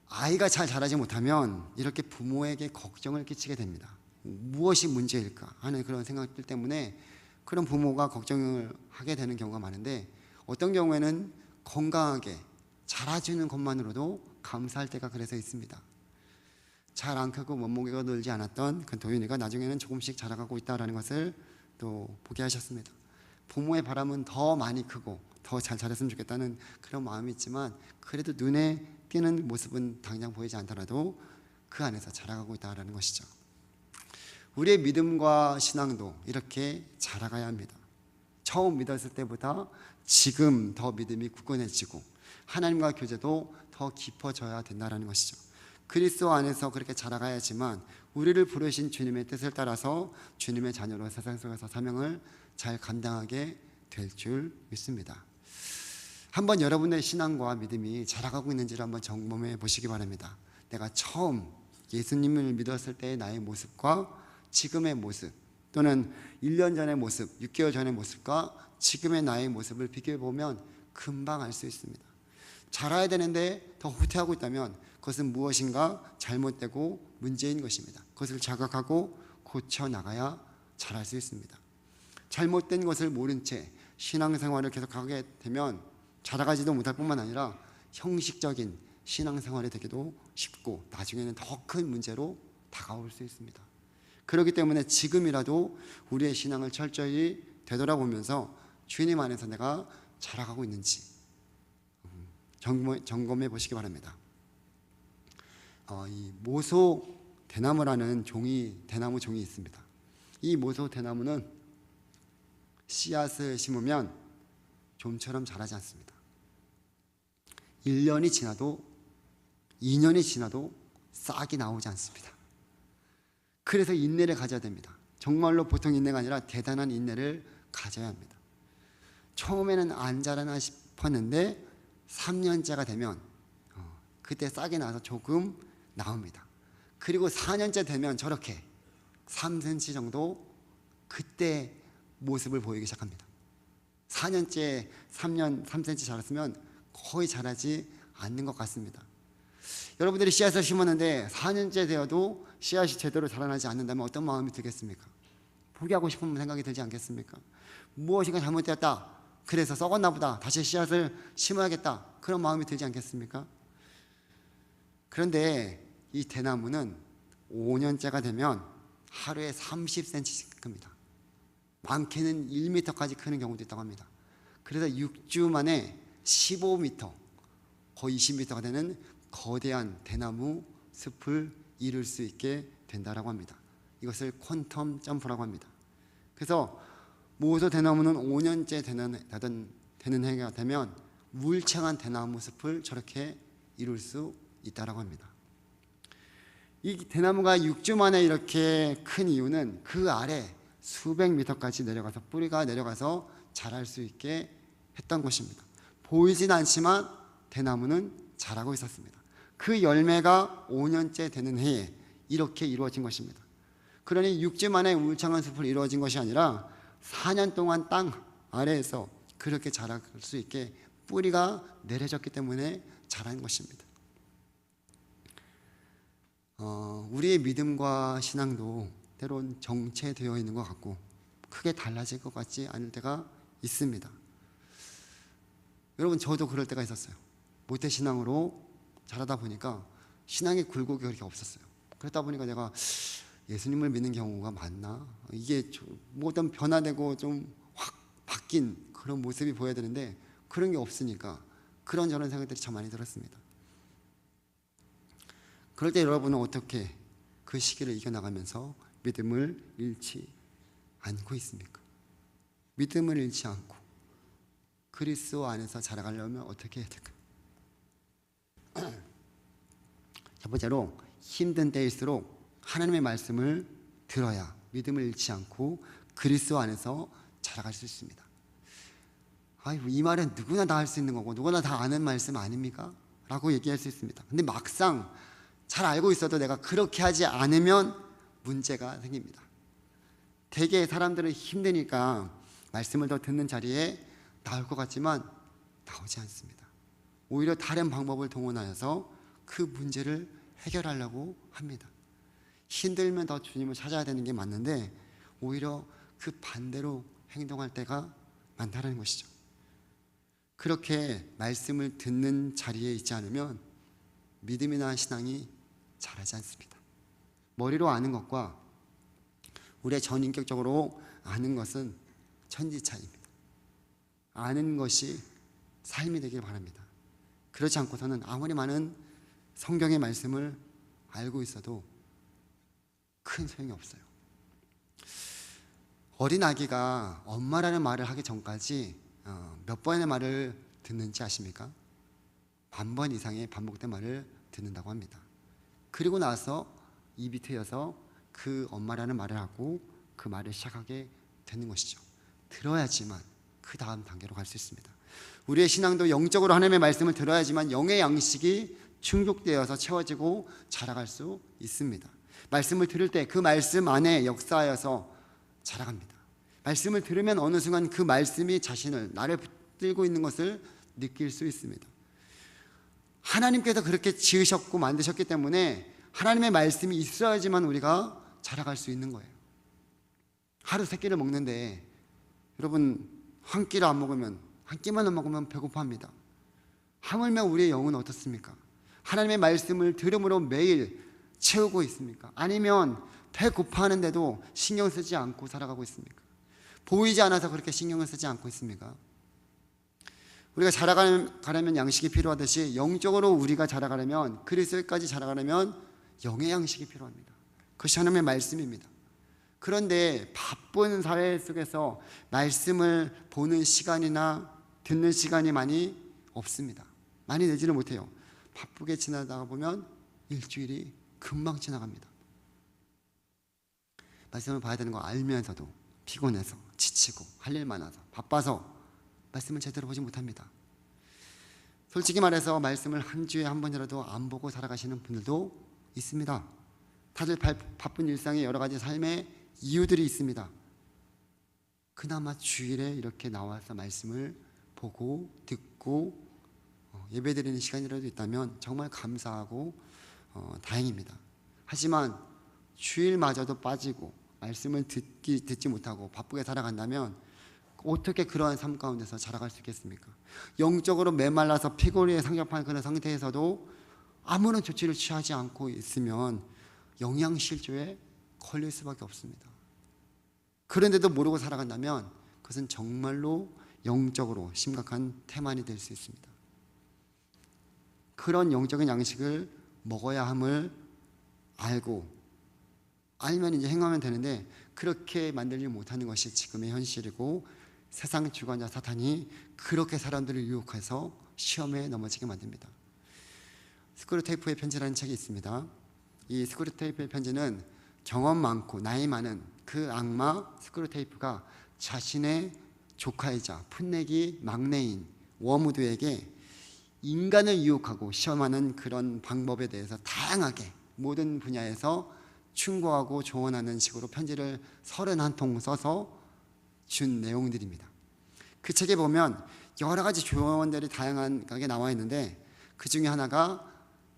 A: 아이가 잘 자라지 못하면 이렇게 부모에게 걱정을 끼치게 됩니다. 무엇이 문제일까 하는 그런 생각들 때문에 그런 부모가 걱정을 하게 되는 경우가 많은데 어떤 경우에는 건강하게 자라주는 것만으로도 감사할 때가 그래서 있습니다. 잘 안 크고 몸무게가 늘지 않았던 그 도윤이가 나중에는 조금씩 자라가고 있다는 것을 또 보게 하셨습니다. 부모의 바람은 더 많이 크고 더 잘 자랐으면 좋겠다는 그런 마음이 있지만 그래도 눈에 띄는 모습은 당장 보이지 않더라도 그 안에서 자라가고 있다는 것이죠. 우리의 믿음과 신앙도 이렇게 자라가야 합니다. 처음 믿었을 때보다 지금 더 믿음이 굳건해지고 하나님과 교제도 더 깊어져야 된다는 것이죠. 그리스도 안에서 그렇게 자라가야지만 우리를 부르신 주님의 뜻을 따라서 주님의 자녀로 세상 속에서 사명을 잘 감당하게 될 줄 믿습니다. 한번 여러분의 신앙과 믿음이 자라가고 있는지를 한번 점검해 보시기 바랍니다. 내가 처음 예수님을 믿었을 때의 나의 모습과 지금의 모습 또는 1년 전의 모습, 6개월 전의 모습과 지금의 나의 모습을 비교해 보면 금방 알 수 있습니다. 자라야 되는데 더 후퇴하고 있다면 그것은 무엇인가 잘못되고 문제인 것입니다. 그것을 자각하고 고쳐나가야 자랄 수 있습니다. 잘못된 것을 모른 채 신앙생활을 계속하게 되면 자라가지도 못할 뿐만 아니라 형식적인 신앙생활이 되기도 쉽고 나중에는 더 큰 문제로 다가올 수 있습니다. 그렇기 때문에 지금이라도 우리의 신앙을 철저히 되돌아보면서 주님 안에서 내가 자라가고 있는지 점검해 보시기 바랍니다. 이 모소 대나무라는 대나무 종이 있습니다. 이 모소 대나무는 씨앗을 심으면 좀처럼 자라지 않습니다. 1년이 지나도 2년이 지나도 싹이 나오지 않습니다. 그래서 인내를 가져야 됩니다. 정말로 보통 인내가 아니라 대단한 인내를 가져야 합니다. 처음에는 안 자라나 싶었는데 3년째가 되면 그때 싹이 나서 조금 나옵니다. 그리고 4년째 되면 저렇게 3cm 정도 그때 모습을 보이기 시작합니다. 4년째 3cm 자랐으면 거의 자라지 않는 것 같습니다. 여러분들이 씨앗을 심었는데 4년째 되어도 씨앗이 제대로 자라나지 않는다면 어떤 마음이 들겠습니까? 포기하고 싶은 생각이 들지 않겠습니까? 무엇인가 잘못되었다. 그래서 썩었나 보다. 다시 씨앗을 심어야겠다. 그런 마음이 들지 않겠습니까? 그런데 이 대나무는 5년째가 되면 하루에 30cm씩 큽니다. 많게는 1m까지 크는 경우도 있다고 합니다. 그래서 6주 만에 15m, 거의 20m가 되는 거대한 대나무 숲을 이룰 수 있게 된다라고 합니다. 이것을 퀀텀 점프라고 합니다. 그래서 모소 대나무는 5년째 되는 해가 되면 울창한 대나무 숲을 저렇게 이룰 수 있다라고 합니다. 이 대나무가 6주 만에 이렇게 큰 이유는 그 아래 수백 미터까지 내려가서 뿌리가 내려가서 자랄 수 있게 했던 것입니다. 보이진 않지만 대나무는 자라고 있었습니다. 그 열매가 5년째 되는 해에 이렇게 이루어진 것입니다. 그러니 6주 만에 울창한 숲을 이루어진 것이 아니라 4년 동안 땅 아래에서 그렇게 자랄 수 있게 뿌리가 내려졌기 때문에 자란 것입니다. 우리의 믿음과 신앙도 때론 정체되어 있는 것 같고 크게 달라질 것 같지 않을 때가 있습니다. 여러분, 저도 그럴 때가 있었어요. 모태신앙으로 자라다 보니까 신앙의 굴곡이 그렇게 없었어요. 그러다 보니까 내가 예수님을 믿는 경우가 많나? 이게 뭐 어떤 변화되고 좀 확 바뀐 그런 모습이 보여야 되는데 그런 게 없으니까 그런저런 생각들이 참 많이 들었습니다. 그럴 때 여러분은 어떻게 그 시기를 이겨나가면서 믿음을 잃지 않고 있습니까? 믿음을 잃지 않고 그리스도 안에서 자라가려면 어떻게 해야 될까요? 첫 번째로 힘든 때일수록 하나님의 말씀을 들어야 믿음을 잃지 않고 그리스도 안에서 자라갈 수 있습니다. 이 말은 누구나 다 할 수 있는 거고 누구나 다 아는 말씀 아닙니까? 라고 얘기할 수 있습니다. 근데 막상 잘 알고 있어도 내가 그렇게 하지 않으면 문제가 생깁니다. 대개 사람들은 힘드니까 말씀을 더 듣는 자리에 나올 것 같지만 나오지 않습니다. 오히려 다른 방법을 동원하여서 그 문제를 해결하려고 합니다. 힘들면 더 주님을 찾아야 되는 게 맞는데 오히려 그 반대로 행동할 때가 많다는 것이죠. 그렇게 말씀을 듣는 자리에 있지 않으면 믿음이나 신앙이 자라지 않습니다. 머리로 아는 것과 우리의 전인격적으로 아는 것은 천지 차이입니다. 아는 것이 삶이 되길 바랍니다. 그렇지 않고서는 아무리 많은 성경의 말씀을 알고 있어도 큰 소용이 없어요. 어린 아기가 엄마라는 말을 하기 전까지 몇 번의 말을 듣는지 아십니까? 1000번 이상의 반복된 말을 듣는다고 합니다. 그리고 나서 입이 트여서 그 엄마라는 말을 하고 그 말을 시작하게 되는 것이죠. 들어야지만 그 다음 단계로 갈 수 있습니다. 우리의 신앙도 영적으로 하나님의 말씀을 들어야지만 영의 양식이 충족되어서 채워지고 자라갈 수 있습니다. 말씀을 들을 때 그 말씀 안에 역사하여서 자라갑니다. 말씀을 들으면 어느 순간 그 말씀이 나를 붙들고 있는 것을 느낄 수 있습니다. 하나님께서 그렇게 지으셨고 만드셨기 때문에 하나님의 말씀이 있어야지만 우리가 자라갈 수 있는 거예요. 하루 3끼를 먹는데 여러분 한 끼를 안 먹으면 한 끼만 안 먹으면 배고파합니다. 하물며 우리의 영은 어떻습니까? 하나님의 말씀을 들음으로 매일 채우고 있습니까? 아니면 배고파하는데도 신경 쓰지 않고 살아가고 있습니까? 보이지 않아서 그렇게 신경을 쓰지 않고 있습니까? 우리가 자라가려면 양식이 필요하듯이 영적으로 우리가 자라가려면 그리스도까지 자라가려면 영의 양식이 필요합니다. 그것이 하나님의 말씀입니다. 그런데 바쁜 사회 속에서 말씀을 보는 시간이나 듣는 시간이 많이 없습니다. 많이 내지는 못해요. 바쁘게 지나다가 보면 일주일이 금방 지나갑니다. 말씀을 봐야 되는 거 알면서도 피곤해서 지치고 할 일 많아서 바빠서 말씀을 제대로 보지 못합니다. 솔직히 말해서 말씀을 한 주에 한 번이라도 안 보고 살아가시는 분들도 있습니다. 다들 바쁜 일상에 여러 가지 삶의 이유들이 있습니다. 그나마 주일에 이렇게 나와서 말씀을 보고 듣고 예배드리는 시간이라도 있다면 정말 감사하고 다행입니다. 하지만 주일마저도 빠지고 말씀을 듣지 못하고 바쁘게 살아간다면 어떻게 그러한 삶 가운데서 자라갈 수 있겠습니까? 영적으로 메말라서 피골이에 상접한 그런 상태에서도 아무런 조치를 취하지 않고 있으면 영양실조에 걸릴 수밖에 없습니다. 그런데도 모르고 살아간다면 그것은 정말로 영적으로 심각한 태만이 될 수 있습니다. 그런 영적인 양식을 먹어야 함을 알면 이제 행하면 되는데, 그렇게 만들지 못하는 것이 지금의 현실이고, 세상 주관자 사탄이 그렇게 사람들을 유혹해서 시험에 넘어지게 만듭니다. 스크루테이프의 편지라는 책이 있습니다. 이 스크루테이프의 편지는 경험 많고 나이 많은 그 악마 스크루테이프가 자신의 조카이자 풋내기 막내인 워무드에게 인간을 유혹하고 시험하는 그런 방법에 대해서 다양하게 모든 분야에서 충고하고 조언하는 식으로 편지를 31통 써서 준 내용들입니다. 그 책에 보면 여러 가지 조언들이 다양하게 나와 있는데, 그 중에 하나가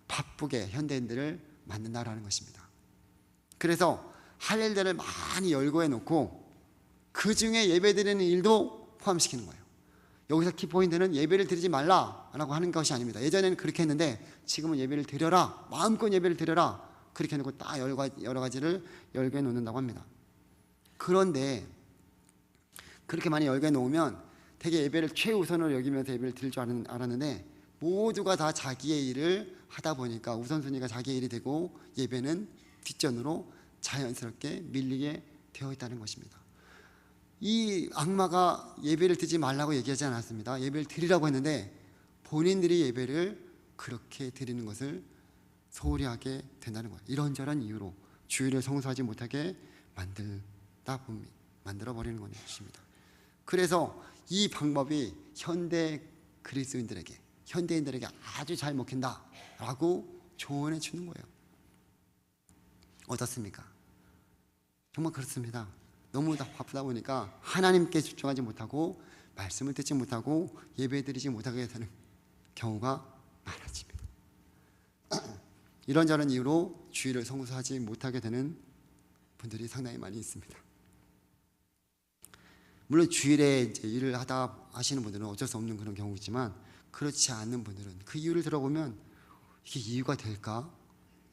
A: 바쁘게 현대인들을 만든다라는 것입니다. 그래서 할 일들을 많이 열거해 놓고 그 중에 예배 드리는 일도 포함시키는 거예요. 여기서 키포인트는 예배를 드리지 말라라고 하는 것이 아닙니다. 예전에는 그렇게 했는데 지금은 예배를 드려라, 마음껏 예배를 드려라, 그렇게 해놓고 딱 여러 가지를 열거해 놓는다고 합니다. 그런데 그렇게 많이 열거해 놓으면 되게 예배를 최우선으로 여기면서 예배를 드릴 줄 알았는데, 모두가 다 자기의 일을 하다 보니까 우선순위가 자기의 일이 되고 예배는 뒷전으로 자연스럽게 밀리게 되어 있다는 것입니다. 이 악마가 예배를 드리지 말라고 얘기하지 않았습니다. 예배를 드리라고 했는데 본인들이 예배를 그렇게 드리는 것을 소홀히 하게 된다는 거예요. 이런저런 이유로 주일을 성수하지 못하게 만들어 버리는 것입니다. 그래서 이 방법이 현대 그리스도인들에게, 현대인들에게 아주 잘 먹힌다라고 조언해 주는 거예요. 어떻습니까? 정말 그렇습니다. 너무 바쁘다 보니까 하나님께 집중하지 못하고 말씀을 듣지 못하고 예배드리지 못하게 되는 경우가 많아집니다. 이런저런 이유로 주일을 성수하지 못하게 되는 분들이 상당히 많이 있습니다. 물론 주일에 이제 일을 하시는 분들은 어쩔 수 없는 그런 경우이지만, 그렇지 않는 분들은 그 이유를 들어보면 이게 이유가 될까?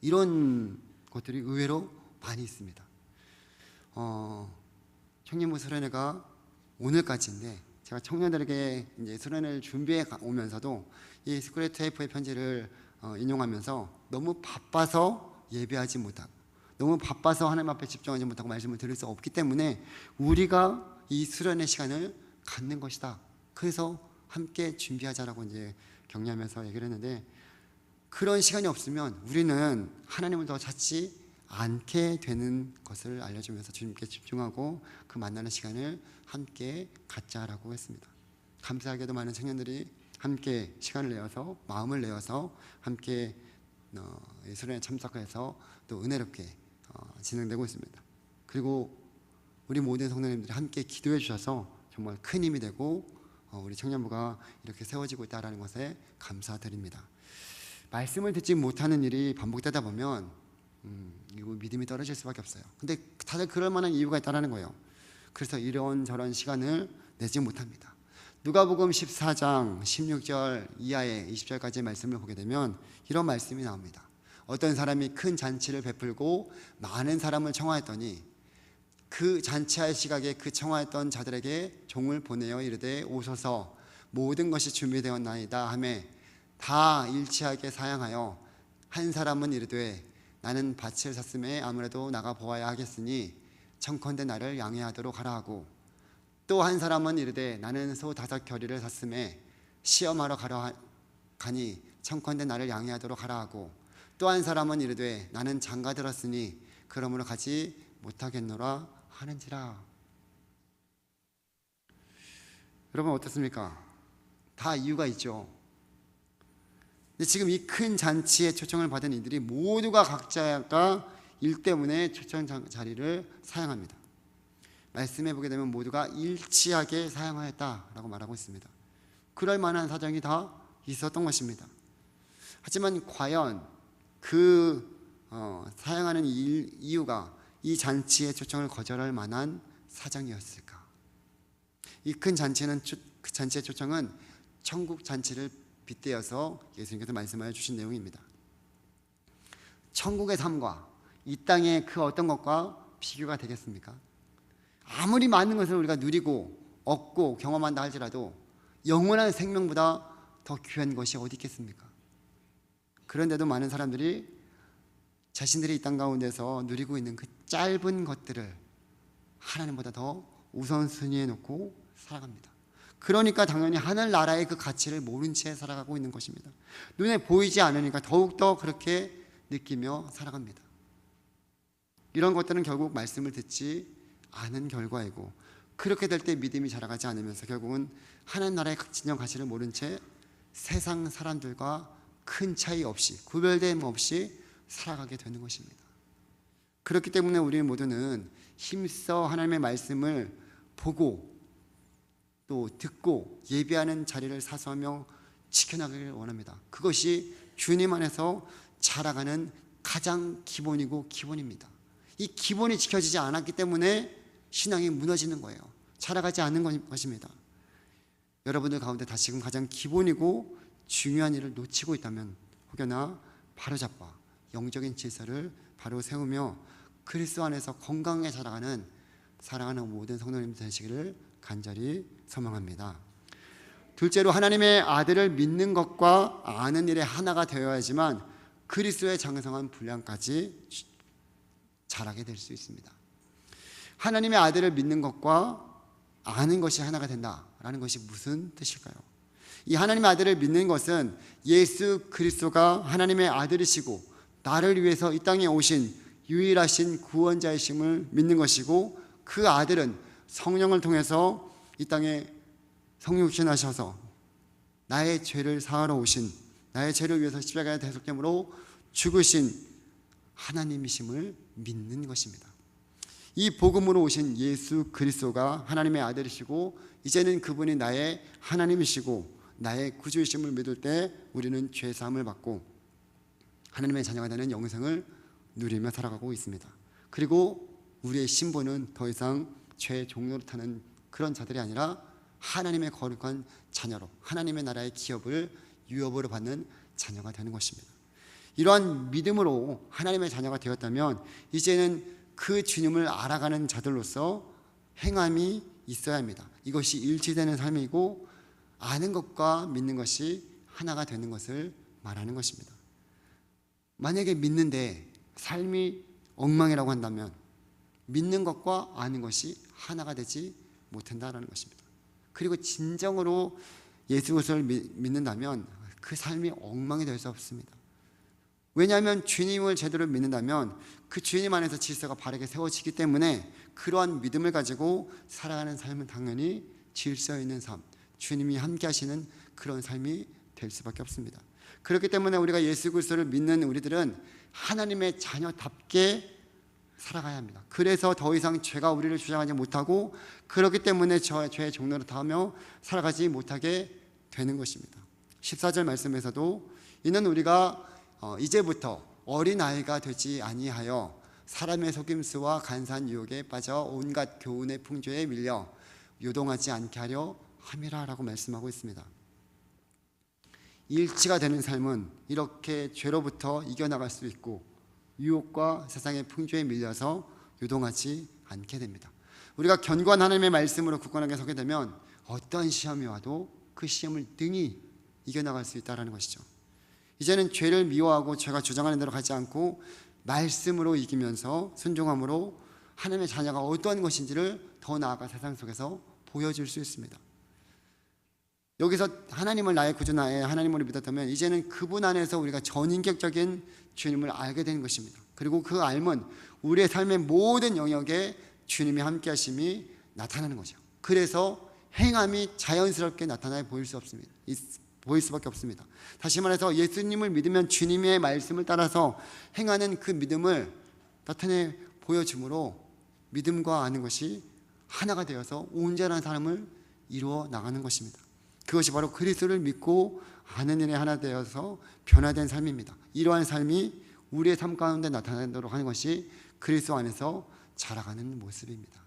A: 이런 것들이 의외로 많이 있습니다. 청년부 수련회가 오늘까지인데, 제가 청년들에게 이제 수련회를 준비해 오면서도 이 스크루테이프의 편지를 인용하면서 너무 바빠서 예배하지 못하고, 너무 바빠서 하나님 앞에 집중하지 못하고 말씀을 들을 수 없기 때문에 우리가 이 수련회 시간을 갖는 것이다. 그래서 함께 준비하자라고 이제 격려하면서 얘기를 했는데, 그런 시간이 없으면 우리는 하나님을 더 찾지 않게 되는 것을 알려주면서 주님께 집중하고 그 만나는 시간을 함께 갖자라고 했습니다. 감사하게도 많은 청년들이 함께 시간을 내어서, 마음을 내어서 함께 수련회에 참석해서 또 은혜롭게 진행되고 있습니다. 그리고 우리 모든 성도님들이 함께 기도해 주셔서 정말 큰 힘이 되고 우리 청년부가 이렇게 세워지고 있다는 것에 감사드립니다. 말씀을 듣지 못하는 일이 반복되다 보면 이거 믿음이 떨어질 수밖에 없어요. 근데 다들 그럴 만한 이유가 있다는 거예요. 그래서 이런저런 시간을 내지 못합니다. 누가복음 14장 16절 이하의 20절까지의 말씀을 보게 되면 이런 말씀이 나옵니다. 어떤 사람이 큰 잔치를 베풀고 많은 사람을 청하였더니 그 잔치할 시각에 그 청하였던 자들에게 종을 보내어 이르되 오소서, 모든 것이 준비되었나이다 하매 다 일치하게 사양하여, 한 사람은 이르되 나는 밭을 샀음에 아무래도 나가 보아야 하겠으니 청컨대 나를 양해하도록 하라 하고, 또 한 사람은 이르되 나는 소 5겨리를 샀음에 시험하러 가니 청컨대 나를 양해하도록 하라 하고, 또 한 사람은 이르되 나는 장가 들었으니 그러므로 가지 못하겠노라 하는지라. 여러분 어떻습니까? 다 이유가 있죠. 근데 지금 이 큰 잔치에 초청을 받은 이들이 모두가 각자가 일 때문에 초청 자리를 사용합니다. 말씀해 보게 되면 모두가 일치하게 사용하였다라고 말하고 있습니다. 그럴 만한 사정이 다 있었던 것입니다. 하지만 과연 그 사용하는 이유가 이 잔치의 초청을 거절할 만한 사정이었을까? 이 큰 잔치는, 그 잔치의 초청은 천국 잔치를 빗대어서 예수님께서 말씀하여 주신 내용입니다. 천국의 삶과 이 땅의 그 어떤 것과 비교가 되겠습니까? 아무리 많은 것을 우리가 누리고 얻고 경험한다 할지라도 영원한 생명보다 더 귀한 것이 어디 있겠습니까? 그런데도 많은 사람들이 자신들이 이 땅 가운데서 누리고 있는 그 짧은 것들을 하나님보다 더 우선순위에 놓고 살아갑니다. 그러니까 당연히 하늘나라의 그 가치를 모른 채 살아가고 있는 것입니다. 눈에 보이지 않으니까 더욱더 그렇게 느끼며 살아갑니다. 이런 것들은 결국 말씀을 듣지 않은 결과이고, 그렇게 될 때 믿음이 자라가지 않으면서 결국은 하늘나라의 진정 가치를 모른 채 세상 사람들과 큰 차이 없이, 구별됨 없이 살아가게 되는 것입니다. 그렇기 때문에 우리 모두는 힘써 하나님의 말씀을 보고 또 듣고 예배하는 자리를 사수하며 지켜나가기를 원합니다. 그것이 주님 안에서 자라가는 가장 기본이고 기본입니다. 이 기본이 지켜지지 않았기 때문에 신앙이 무너지는 거예요. 자라가지 않는 것입니다. 여러분들 가운데 다시금 가장 기본이고 중요한 일을 놓치고 있다면 혹여나 바로잡아 영적인 질서를 바로 세우며 그리스도 안에서 건강하게 자라가는 사랑하는 모든 성도님들 되시기를 간절히 소망합니다. 둘째로, 하나님의 아들을 믿는 것과 아는 일에 하나가 되어야지만 그리스도의 장성한 분량까지 자라게 될 수 있습니다. 하나님의 아들을 믿는 것과 아는 것이 하나가 된다라는 것이 무슨 뜻일까요? 이 하나님의 아들을 믿는 것은 예수 그리스도가 하나님의 아들이시고 나를 위해서 이 땅에 오신 유일하신 구원자이심을 믿는 것이고, 그 아들은 성령을 통해서 이 땅에 성육신하셔서 나의 죄를 사하러 오신, 나의 죄를 위해서 십자가에 대속됨으로 죽으신 하나님이심을 믿는 것입니다. 이 복음으로 오신 예수 그리스도가 하나님의 아들이시고 이제는 그분이 나의 하나님이시고 나의 구주이심을 믿을 때 우리는 죄 사함을 받고 하나님의 자녀가 되는 영생을 누리며 살아가고 있습니다. 그리고 우리의 신분은 더 이상 죄의 종로를 타는 그런 자들이 아니라 하나님의 거룩한 자녀로, 하나님의 나라의 기업을 유업으로 받는 자녀가 되는 것입니다. 이러한 믿음으로 하나님의 자녀가 되었다면 이제는 그 주님을 알아가는 자들로서 행함이 있어야 합니다. 이것이 일치되는 삶이고 아는 것과 믿는 것이 하나가 되는 것을 말하는 것입니다. 만약에 믿는데 삶이 엉망이라고 한다면 믿는 것과 아는 것이 하나가 되지 못한다는 것입니다. 그리고 진정으로 예수 그리스도를 믿는다면 그 삶이 엉망이 될 수 없습니다. 왜냐하면 주님을 제대로 믿는다면 그 주님 안에서 질서가 바르게 세워지기 때문에 그러한 믿음을 가지고 살아가는 삶은 당연히 질서 있는 삶, 주님이 함께 하시는 그런 삶이 될 수밖에 없습니다. 그렇기 때문에 우리가 예수 그리스도를 믿는 우리들은 하나님의 자녀답게 살아가야 합니다. 그래서 더 이상 죄가 우리를 주장하지 못하고 그렇기 때문에 죄의 종로를 타며 살아가지 못하게 되는 것입니다. 14절 말씀에서도 이는 우리가 이제부터 어린아이가 되지 아니하여 사람의 속임수와 간사한 유혹에 빠져 온갖 교훈의 풍조에 밀려 요동하지 않게 하려 함이라라고 말씀하고 있습니다. 일치가 되는 삶은 이렇게 죄로부터 이겨나갈 수 있고 유혹과 세상의 풍조에 밀려서 요동하지 않게 됩니다. 우리가 견고한 하나님의 말씀으로 굳건하게 서게 되면 어떤 시험이 와도 그 시험을 능히 이겨나갈 수 있다는 것이죠. 이제는 죄를 미워하고 죄가 주장하는 대로 가지 않고 말씀으로 이기면서 순종함으로 하나님의 자녀가 어떠한 것인지를 더 나아가 세상 속에서 보여줄 수 있습니다. 여기서 하나님을 나의 구주, 나의 하나님으로 믿었다면 이제는 그분 안에서 우리가 전인격적인 주님을 알게 되는 것입니다. 그리고 그 알면 우리의 삶의 모든 영역에 주님의 함께 하심이 나타나는 거죠. 그래서 행함이 자연스럽게 나타나 보일 수밖에 없습니다. 다시 말해서 예수님을 믿으면 주님의 말씀을 따라서 행하는 그 믿음을 나타내 보여줌으로 믿음과 아는 것이 하나가 되어서 온전한 삶을 이루어 나가는 것입니다. 그것이 바로 그리스도를 믿고 아는 일에 하나 되어서 변화된 삶입니다. 이러한 삶이 우리의 삶 가운데 나타나도록 하는 것이 그리스도 안에서 자라가는 모습입니다.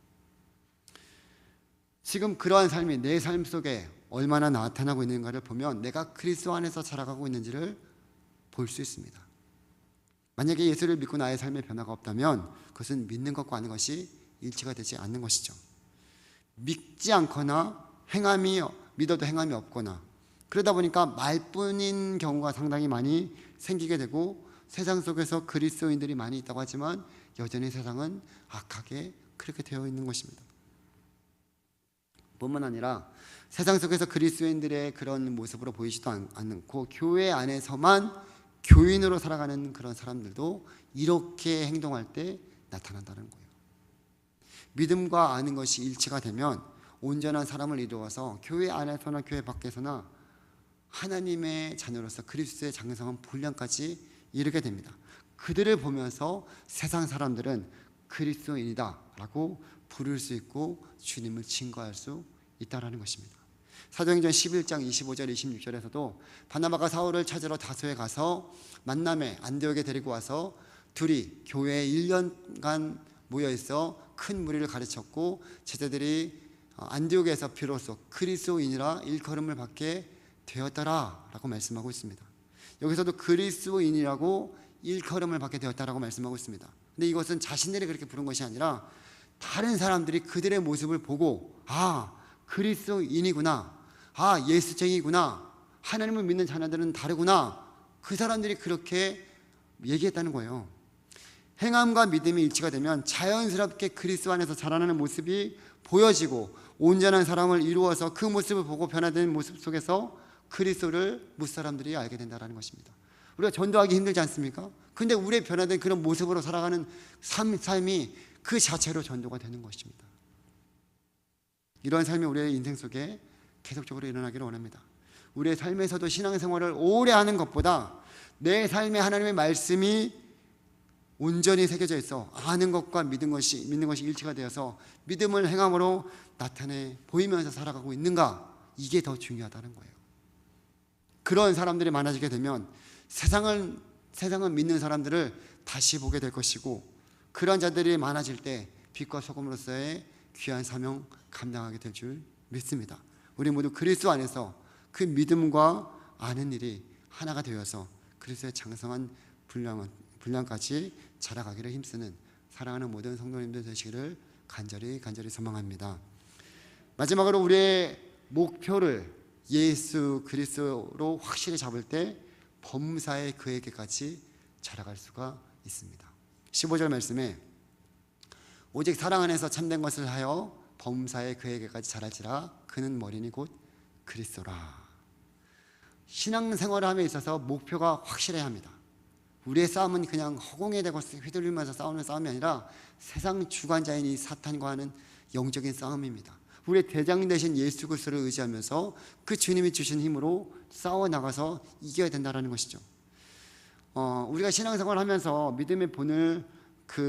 A: 지금 그러한 삶이 내 삶 속에 얼마나 나타나고 있는가를 보면 내가 그리스도 안에서 자라가고 있는지를 볼 수 있습니다. 만약에 예수를 믿고 나의 삶의 변화가 없다면 그것은 믿는 것과 아는 것이 일치가 되지 않는 것이죠. 믿지 않거나 믿어도 행함이 없거나, 그러다 보니까 말뿐인 경우가 상당히 많이 생기게 되고, 세상 속에서 그리스도인들이 많이 있다고 하지만 여전히 세상은 악하게 그렇게 되어 있는 것입니다. 뿐만 아니라 세상 속에서 그리스도인들의 그런 모습으로 보이지도 않고, 교회 안에서만 교인으로 살아가는 그런 사람들도 이렇게 행동할 때 나타난다는 거예요. 믿음과 아는 것이 일치가 되면 온전한 사람을 이루어서 교회 안에서나 교회 밖에서나 하나님의 자녀로서 그리스도의 장성한 분량까지 이르게 됩니다. 그들을 보면서 세상 사람들은 그리스도인이다 라고 부를 수 있고 주님을 증거할 수 있다는 것입니다. 사도행전 11장 25절 26절에서도 바나바가 사울을 찾으러 다소에 가서 만남에 안디옥에 데리고 와서 둘이 교회에 1년간 모여있어 큰 무리를 가르쳤고, 제자들이 안디옥에서 비로소 그리스도인이라 일컬음을 받게 되었더라 라고 말씀하고 있습니다. 여기서도 그리스도인이라고 일컬음을 받게 되었다라고 말씀하고 있습니다. 근데 이것은 자신들이 그렇게 부른 것이 아니라 다른 사람들이 그들의 모습을 보고, 아, 그리스도인이구나, 아, 예수쟁이구나, 하나님을 믿는 자녀들은 다르구나, 그 사람들이 그렇게 얘기했다는 거예요. 행함과 믿음이 일치가 되면 자연스럽게 그리스도 안에서 자라나는 모습이 보여지고, 온전한 사람을 이루어서 그 모습을 보고 변화되는 모습 속에서 그리스도를 무사람들이 알게 된다는 것입니다. 우리가 전도하기 힘들지 않습니까? 근데 우리의 변화된 그런 모습으로 살아가는 삶이 그 자체로 전도가 되는 것입니다. 이러한 삶이 우리의 인생 속에 계속적으로 일어나기를 원합니다. 우리의 삶에서도 신앙생활을 오래 하는 것보다 내 삶에 하나님의 말씀이 온전히 새겨져 있어 아는 것과 믿는 것이 일치가 되어서 믿음을 행함으로 나타내 보이면서 살아가고 있는가, 이게 더 중요하다는 거예요. 그런 사람들이 많아지게 되면 세상을 믿는 사람들을 다시 보게 될 것이고, 그런 자들이 많아질 때 빛과 소금으로서의 귀한 사명 감당하게 될 줄 믿습니다. 우리 모두 그리스도 안에서 그 믿음과 아는 일이 하나가 되어서 그리스도의 장성한 분량까지 자라가기를 힘쓰는 사랑하는 모든 성도님들 되시기를 간절히 소망합니다. 마지막으로 우리의 목표를 예수 그리스도로 확실히 잡을 때 범사에 그에게까지 자라갈 수가 있습니다. 15절 말씀에 오직 사랑 안에서 참된 것을 하여 범사에 그에게까지 자랄지라 그는 머리니 곧 그리스도라. 신앙생활을 함에 있어서 목표가 확실해야 합니다. 우리의 싸움은 그냥 허공에 대고 휘둘리면서 싸우는 싸움이 아니라 세상 주관자인 이 사탄과 하는 영적인 싸움입니다. 우리의 대장 되신 예수 그리스도를 의지하면서 그 주님이 주신 힘으로 싸워 나가서 이겨야 된다는 것이죠. 우리가 신앙생활을 하면서 믿음의 본을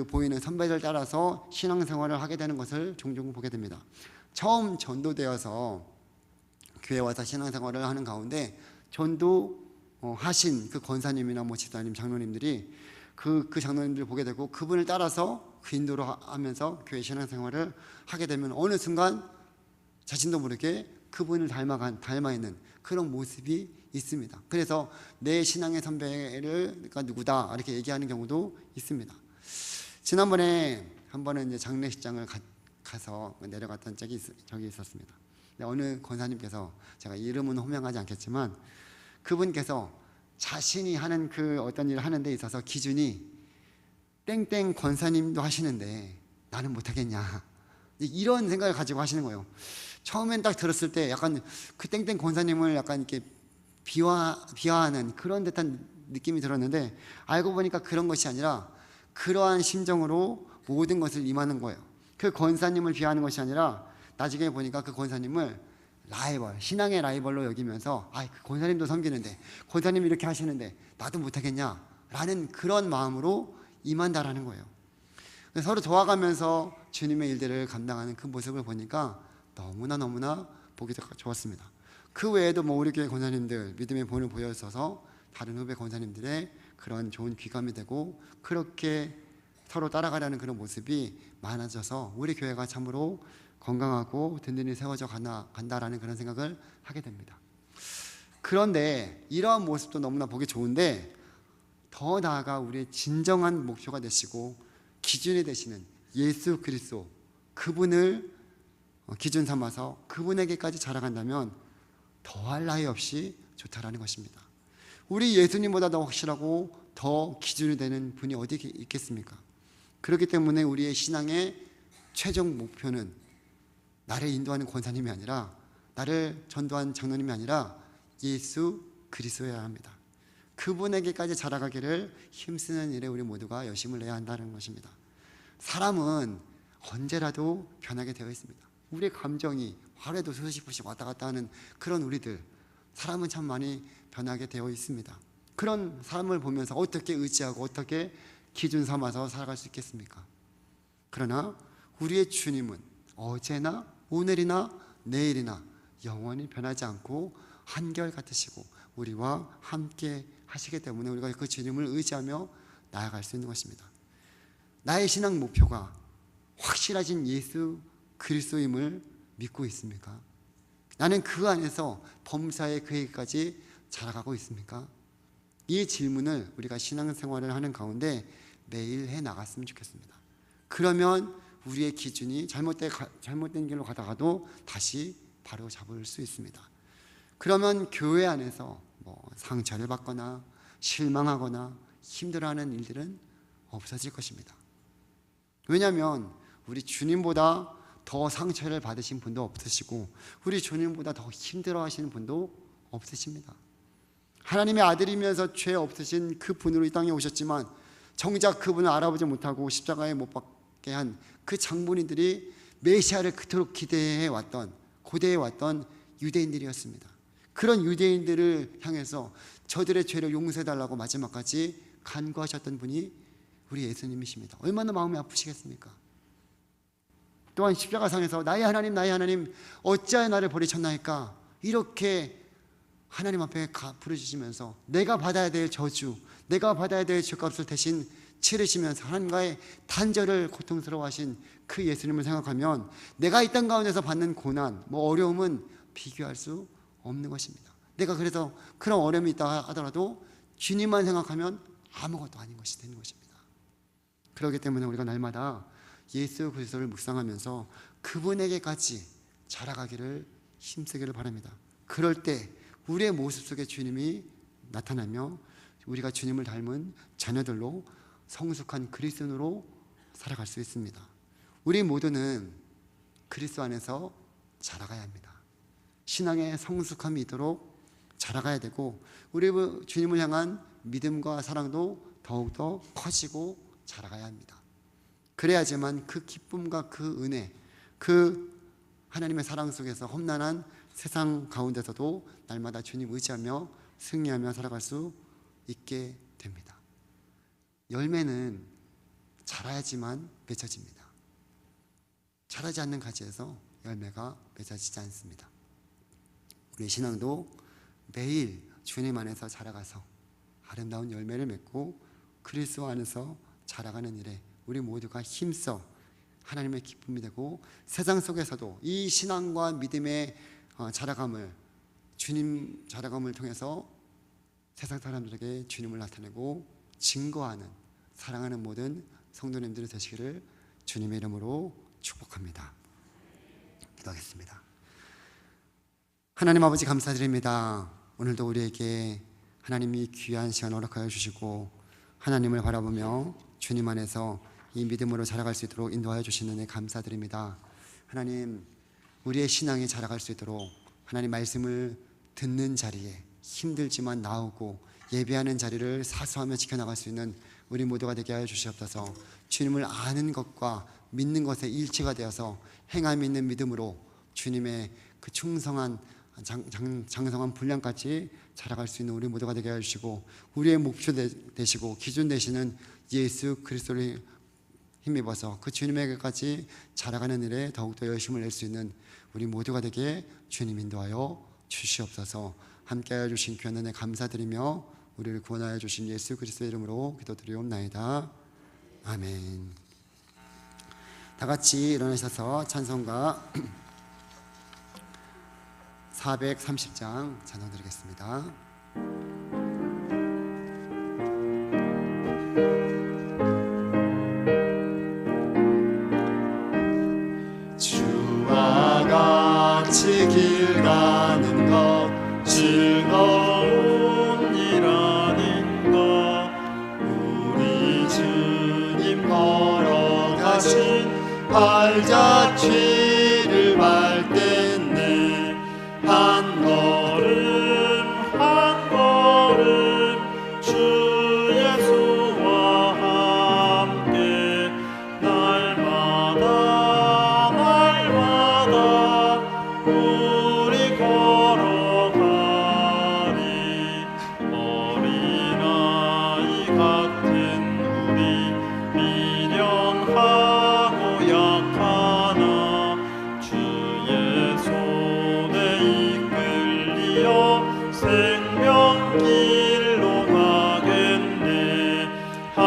A: 보이는 선배들 따라서 신앙생활을 하게 되는 것을 종종 보게 됩니다. 처음 전도되어서 교회 와서 신앙생활을 하는 가운데 전도하신 그 권사님이나 지사님, 장로님들이 그 장로님들을 보게 되고 그분을 따라서 그 인도를 하면서 교회 신앙생활을 하게 되면 어느 순간 자신도 모르게 그분을 닮아 있는 그런 모습이 있습니다. 그래서 내 신앙의 선배가 누구다 이렇게 얘기하는 경우도 있습니다. 지난번에 한 번은 이제 장례식장을 가서 내려갔던 적이 있었습니다. 어느 권사님께서, 제가 이름은 호명하지 않겠지만 그분께서 자신이 하는 그 어떤 일을 하는 데 있어서 기준이 땡땡 권사님도 하시는데 나는 못하겠냐, 이런 생각을 가지고 하시는 거예요. 처음엔 딱 들었을 때 약간 그 땡땡 권사님을 약간 이렇게 비하하는 그런 듯한 느낌이 들었는데, 알고 보니까 그런 것이 아니라 그러한 심정으로 모든 것을 임하는 거예요. 그 권사님을 비하하는 것이 아니라 나중에 보니까 그 권사님을 신앙의 라이벌로 여기면서 그 권사님도 섬기는데, 권사님이 이렇게 하시는데 나도 못하겠냐 라는 그런 마음으로 임한다라는 거예요. 서로 도와가면서 주님의 일들을 감당하는 그 모습을 보니까 너무나 보기 좋았습니다. 그 외에도 우리 교회 권사님들 믿음의 본을 보여줘서 다른 후배 권사님들의 그런 좋은 귀감이 되고, 그렇게 서로 따라가려는 그런 모습이 많아져서 우리 교회가 참으로 건강하고 든든히 세워져 간다라는 그런 생각을 하게 됩니다. 그런데 이러한 모습도 너무나 보기 좋은데, 더 나아가 우리의 진정한 목표가 되시고 기준이 되시는 예수 그리스도, 그분을 기준 삼아서 그분에게까지 자라간다면 더할 나위 없이 좋다라는 것입니다. 우리 예수님보다 더 확실하고 더 기준이 되는 분이 어디 있겠습니까? 그렇기 때문에 우리의 신앙의 최종 목표는 나를 인도하는 권사님이 아니라, 나를 전도한 장로님이 아니라 예수 그리스도여야 합니다. 그분에게까지 자라가기를 힘쓰는 일에 우리 모두가 열심을 내야 한다는 것입니다. 사람은 언제라도 변하게 되어 있습니다. 우리의 감정이 하루에도 수십 번씩 왔다 갔다 하는 그런 우리들, 사람은 참 많이 변하게 되어 있습니다. 그런 사람을 보면서 어떻게 의지하고 어떻게 기준 삼아서 살아갈 수 있겠습니까? 그러나 우리의 주님은 어제나 오늘이나 내일이나 영원히 변하지 않고 한결같으시고 우리와 함께 하시기 때문에 우리가 그 주님을 의지하며 나아갈 수 있는 것입니다. 나의 신앙 목표가 확실하신 예수 그리스도임을 믿고 있습니까? 나는 그 안에서 범사의 그에게까지 자라가고 있습니까? 이 질문을 우리가 신앙생활을 하는 가운데 매일 해 나갔으면 좋겠습니다. 그러면 우리의 기준이 잘못된 길로 가다가도 다시 바로 잡을 수 있습니다. 그러면 교회 안에서 상처를 받거나 실망하거나 힘들어하는 일들은 없어질 것입니다. 왜냐하면 우리 주님보다 더 상처를 받으신 분도 없으시고 우리 주님보다 더 힘들어하시는 분도 없으십니다. 하나님의 아들이면서 죄 없으신 그 분으로 이 땅에 오셨지만 정작 그분을 알아보지 못하고 십자가에 못 박게 한 그 장본인들이 메시아를 그토록 기대해 왔던, 고대해 왔던 유대인들이었습니다. 그런 유대인들을 향해서 저들의 죄를 용서해달라고 마지막까지 간구하셨던 분이 우리 예수님이십니다. 얼마나 마음이 아프시겠습니까? 또한 십자가상에서 나의 하나님 어찌하여 나를 버리셨나이까, 이렇게 하나님 앞에 부르짖으면서 내가 받아야 될 저주, 내가 받아야 될 죄값을 대신 치르시면서 하나님과의 단절을 고통스러워하신 그 예수님을 생각하면 내가 이 땅 가운데서 받는 고난, 어려움은 비교할 수 없는 것입니다. 내가 그래서 그런 어려움이 있다 하더라도 주님만 생각하면 아무것도 아닌 것이 되는 것입니다. 그렇기 때문에 우리가 날마다 예수 그리스도를 묵상하면서 그분에게까지 자라가기를 힘쓰기를 바랍니다. 그럴 때 우리의 모습 속에 주님이 나타나며 우리가 주님을 닮은 자녀들로 성숙한 그리스도인으로 살아갈 수 있습니다. 우리 모두는 그리스도 안에서 자라가야 합니다. 신앙의 성숙함이 있도록 자라가야 되고 우리 주님을 향한 믿음과 사랑도 더욱더 커지고 자라가야 합니다. 그래야지만 그 기쁨과 그 은혜, 그 하나님의 사랑 속에서 험난한 세상 가운데서도 날마다 주님 의지하며 승리하며 살아갈 수 있게 됩니다. 열매는 자라야지만 맺어집니다. 자라지 않는 가지에서 열매가 맺어지지 않습니다. 우리 신앙도 매일 주님 안에서 자라가서 아름다운 열매를 맺고 그리스도 안에서 자라가는 일에 우리 모두가 힘써 하나님의 기쁨이 되고 세상 속에서도 이 신앙과 믿음의 자라감을, 주님 자라감을 통해서 세상 사람들에게 주님을 나타내고 증거하는, 사랑하는 모든 성도님들이 되시기를 주님의 이름으로 축복합니다. 기도하겠습니다. 하나님 아버지 감사드립니다. 오늘도 우리에게 하나님이 귀한 시간 허락하여 주시고 하나님을 바라보며 주님 안에서 이 믿음으로 자라갈 수 있도록 인도하여 주시는 데 감사드립니다. 하나님, 우리의 신앙이 자라갈 수 있도록 하나님 말씀을 듣는 자리에 힘들지만 나오고 예배하는 자리를 사수하며 지켜나갈 수 있는 우리 모두가 되게 하여 주시옵소서. 주님을 아는 것과 믿는 것에 일치가 되어서 행함이 있는 믿음으로 주님의 그 충성한 장성한 분량까지 자라갈 수 있는 우리 모두가 되게 하여 주시고 우리의 목표 되시고 기준 되시는 예수 그리스도를 힘입어서 그 주님에게까지 자라가는 일에 더욱더 열심을 낼 수 있는 우리 모두가 되게 주님 인도하여 주시옵소서. 함께하여 주신 귀한 은혜 감사드리며 우리를 구원하여 주신 예수 그리스도의 이름으로 기도드리옵나이다. 아멘. 다 같이 일어나셔서 찬송가 430장 찬송 드리겠습니다.
B: 주와
A: 발자취를 밟겠네.
B: 한 걸음 한 걸음 주 예수와 함께 날마다 날마다 우리 걸어가리. 어린아이 같은 우리 미련하고 약하나 주의 손에 이끌리어 생명길로 가겠네. 한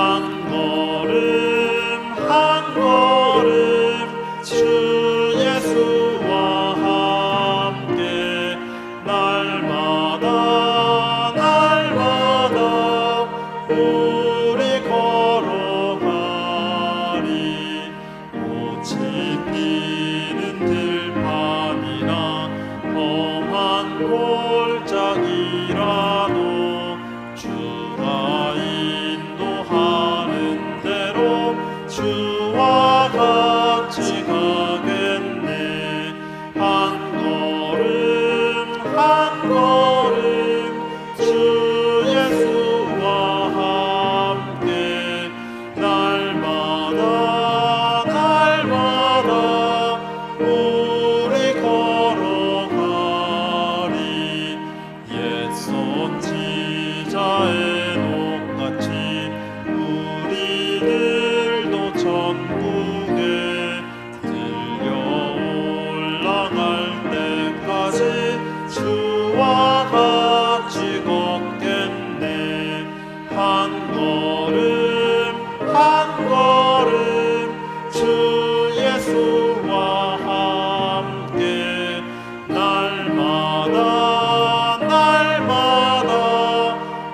B: 걸음 한 걸음 주 예수와 함께 날마다 날마다 우리 걸어가리. 꽃이 피는 들판이나 험한 골짜기라도 주가 인도하는 대로 주와 같이 가겠네. 한 걸음 한 걸음 주 예수와 함께 날마다 날마다 우리 걸어가리. 옛 선지자의 녹같이 우리들도 천국에 들려 올라갈 때까지 주와 같이 걷겠네. 한 걸음 한 걸음 주 예수와 함께 날마다 날마다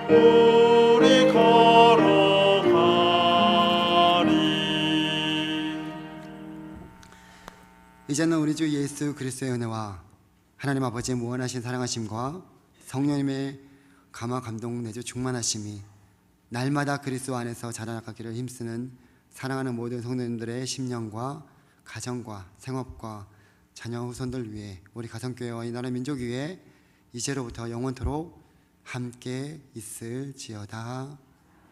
B: 우리 걸어가리.
A: 이제는 우리 주 예수 그리스도의 은혜와 하나님 아버지의 무한하신 사랑하심과 성령님의 감화 감동 내주 충만하심이 날마다 그리스도 안에서 자라나가기를 힘쓰는 사랑하는 모든 성도님들의 심령과 가정과 생업과 자녀 후손들 위해 우리 가성교회와 이 나라 민족 위에 이제로부터 영원토록 함께 있을지어다.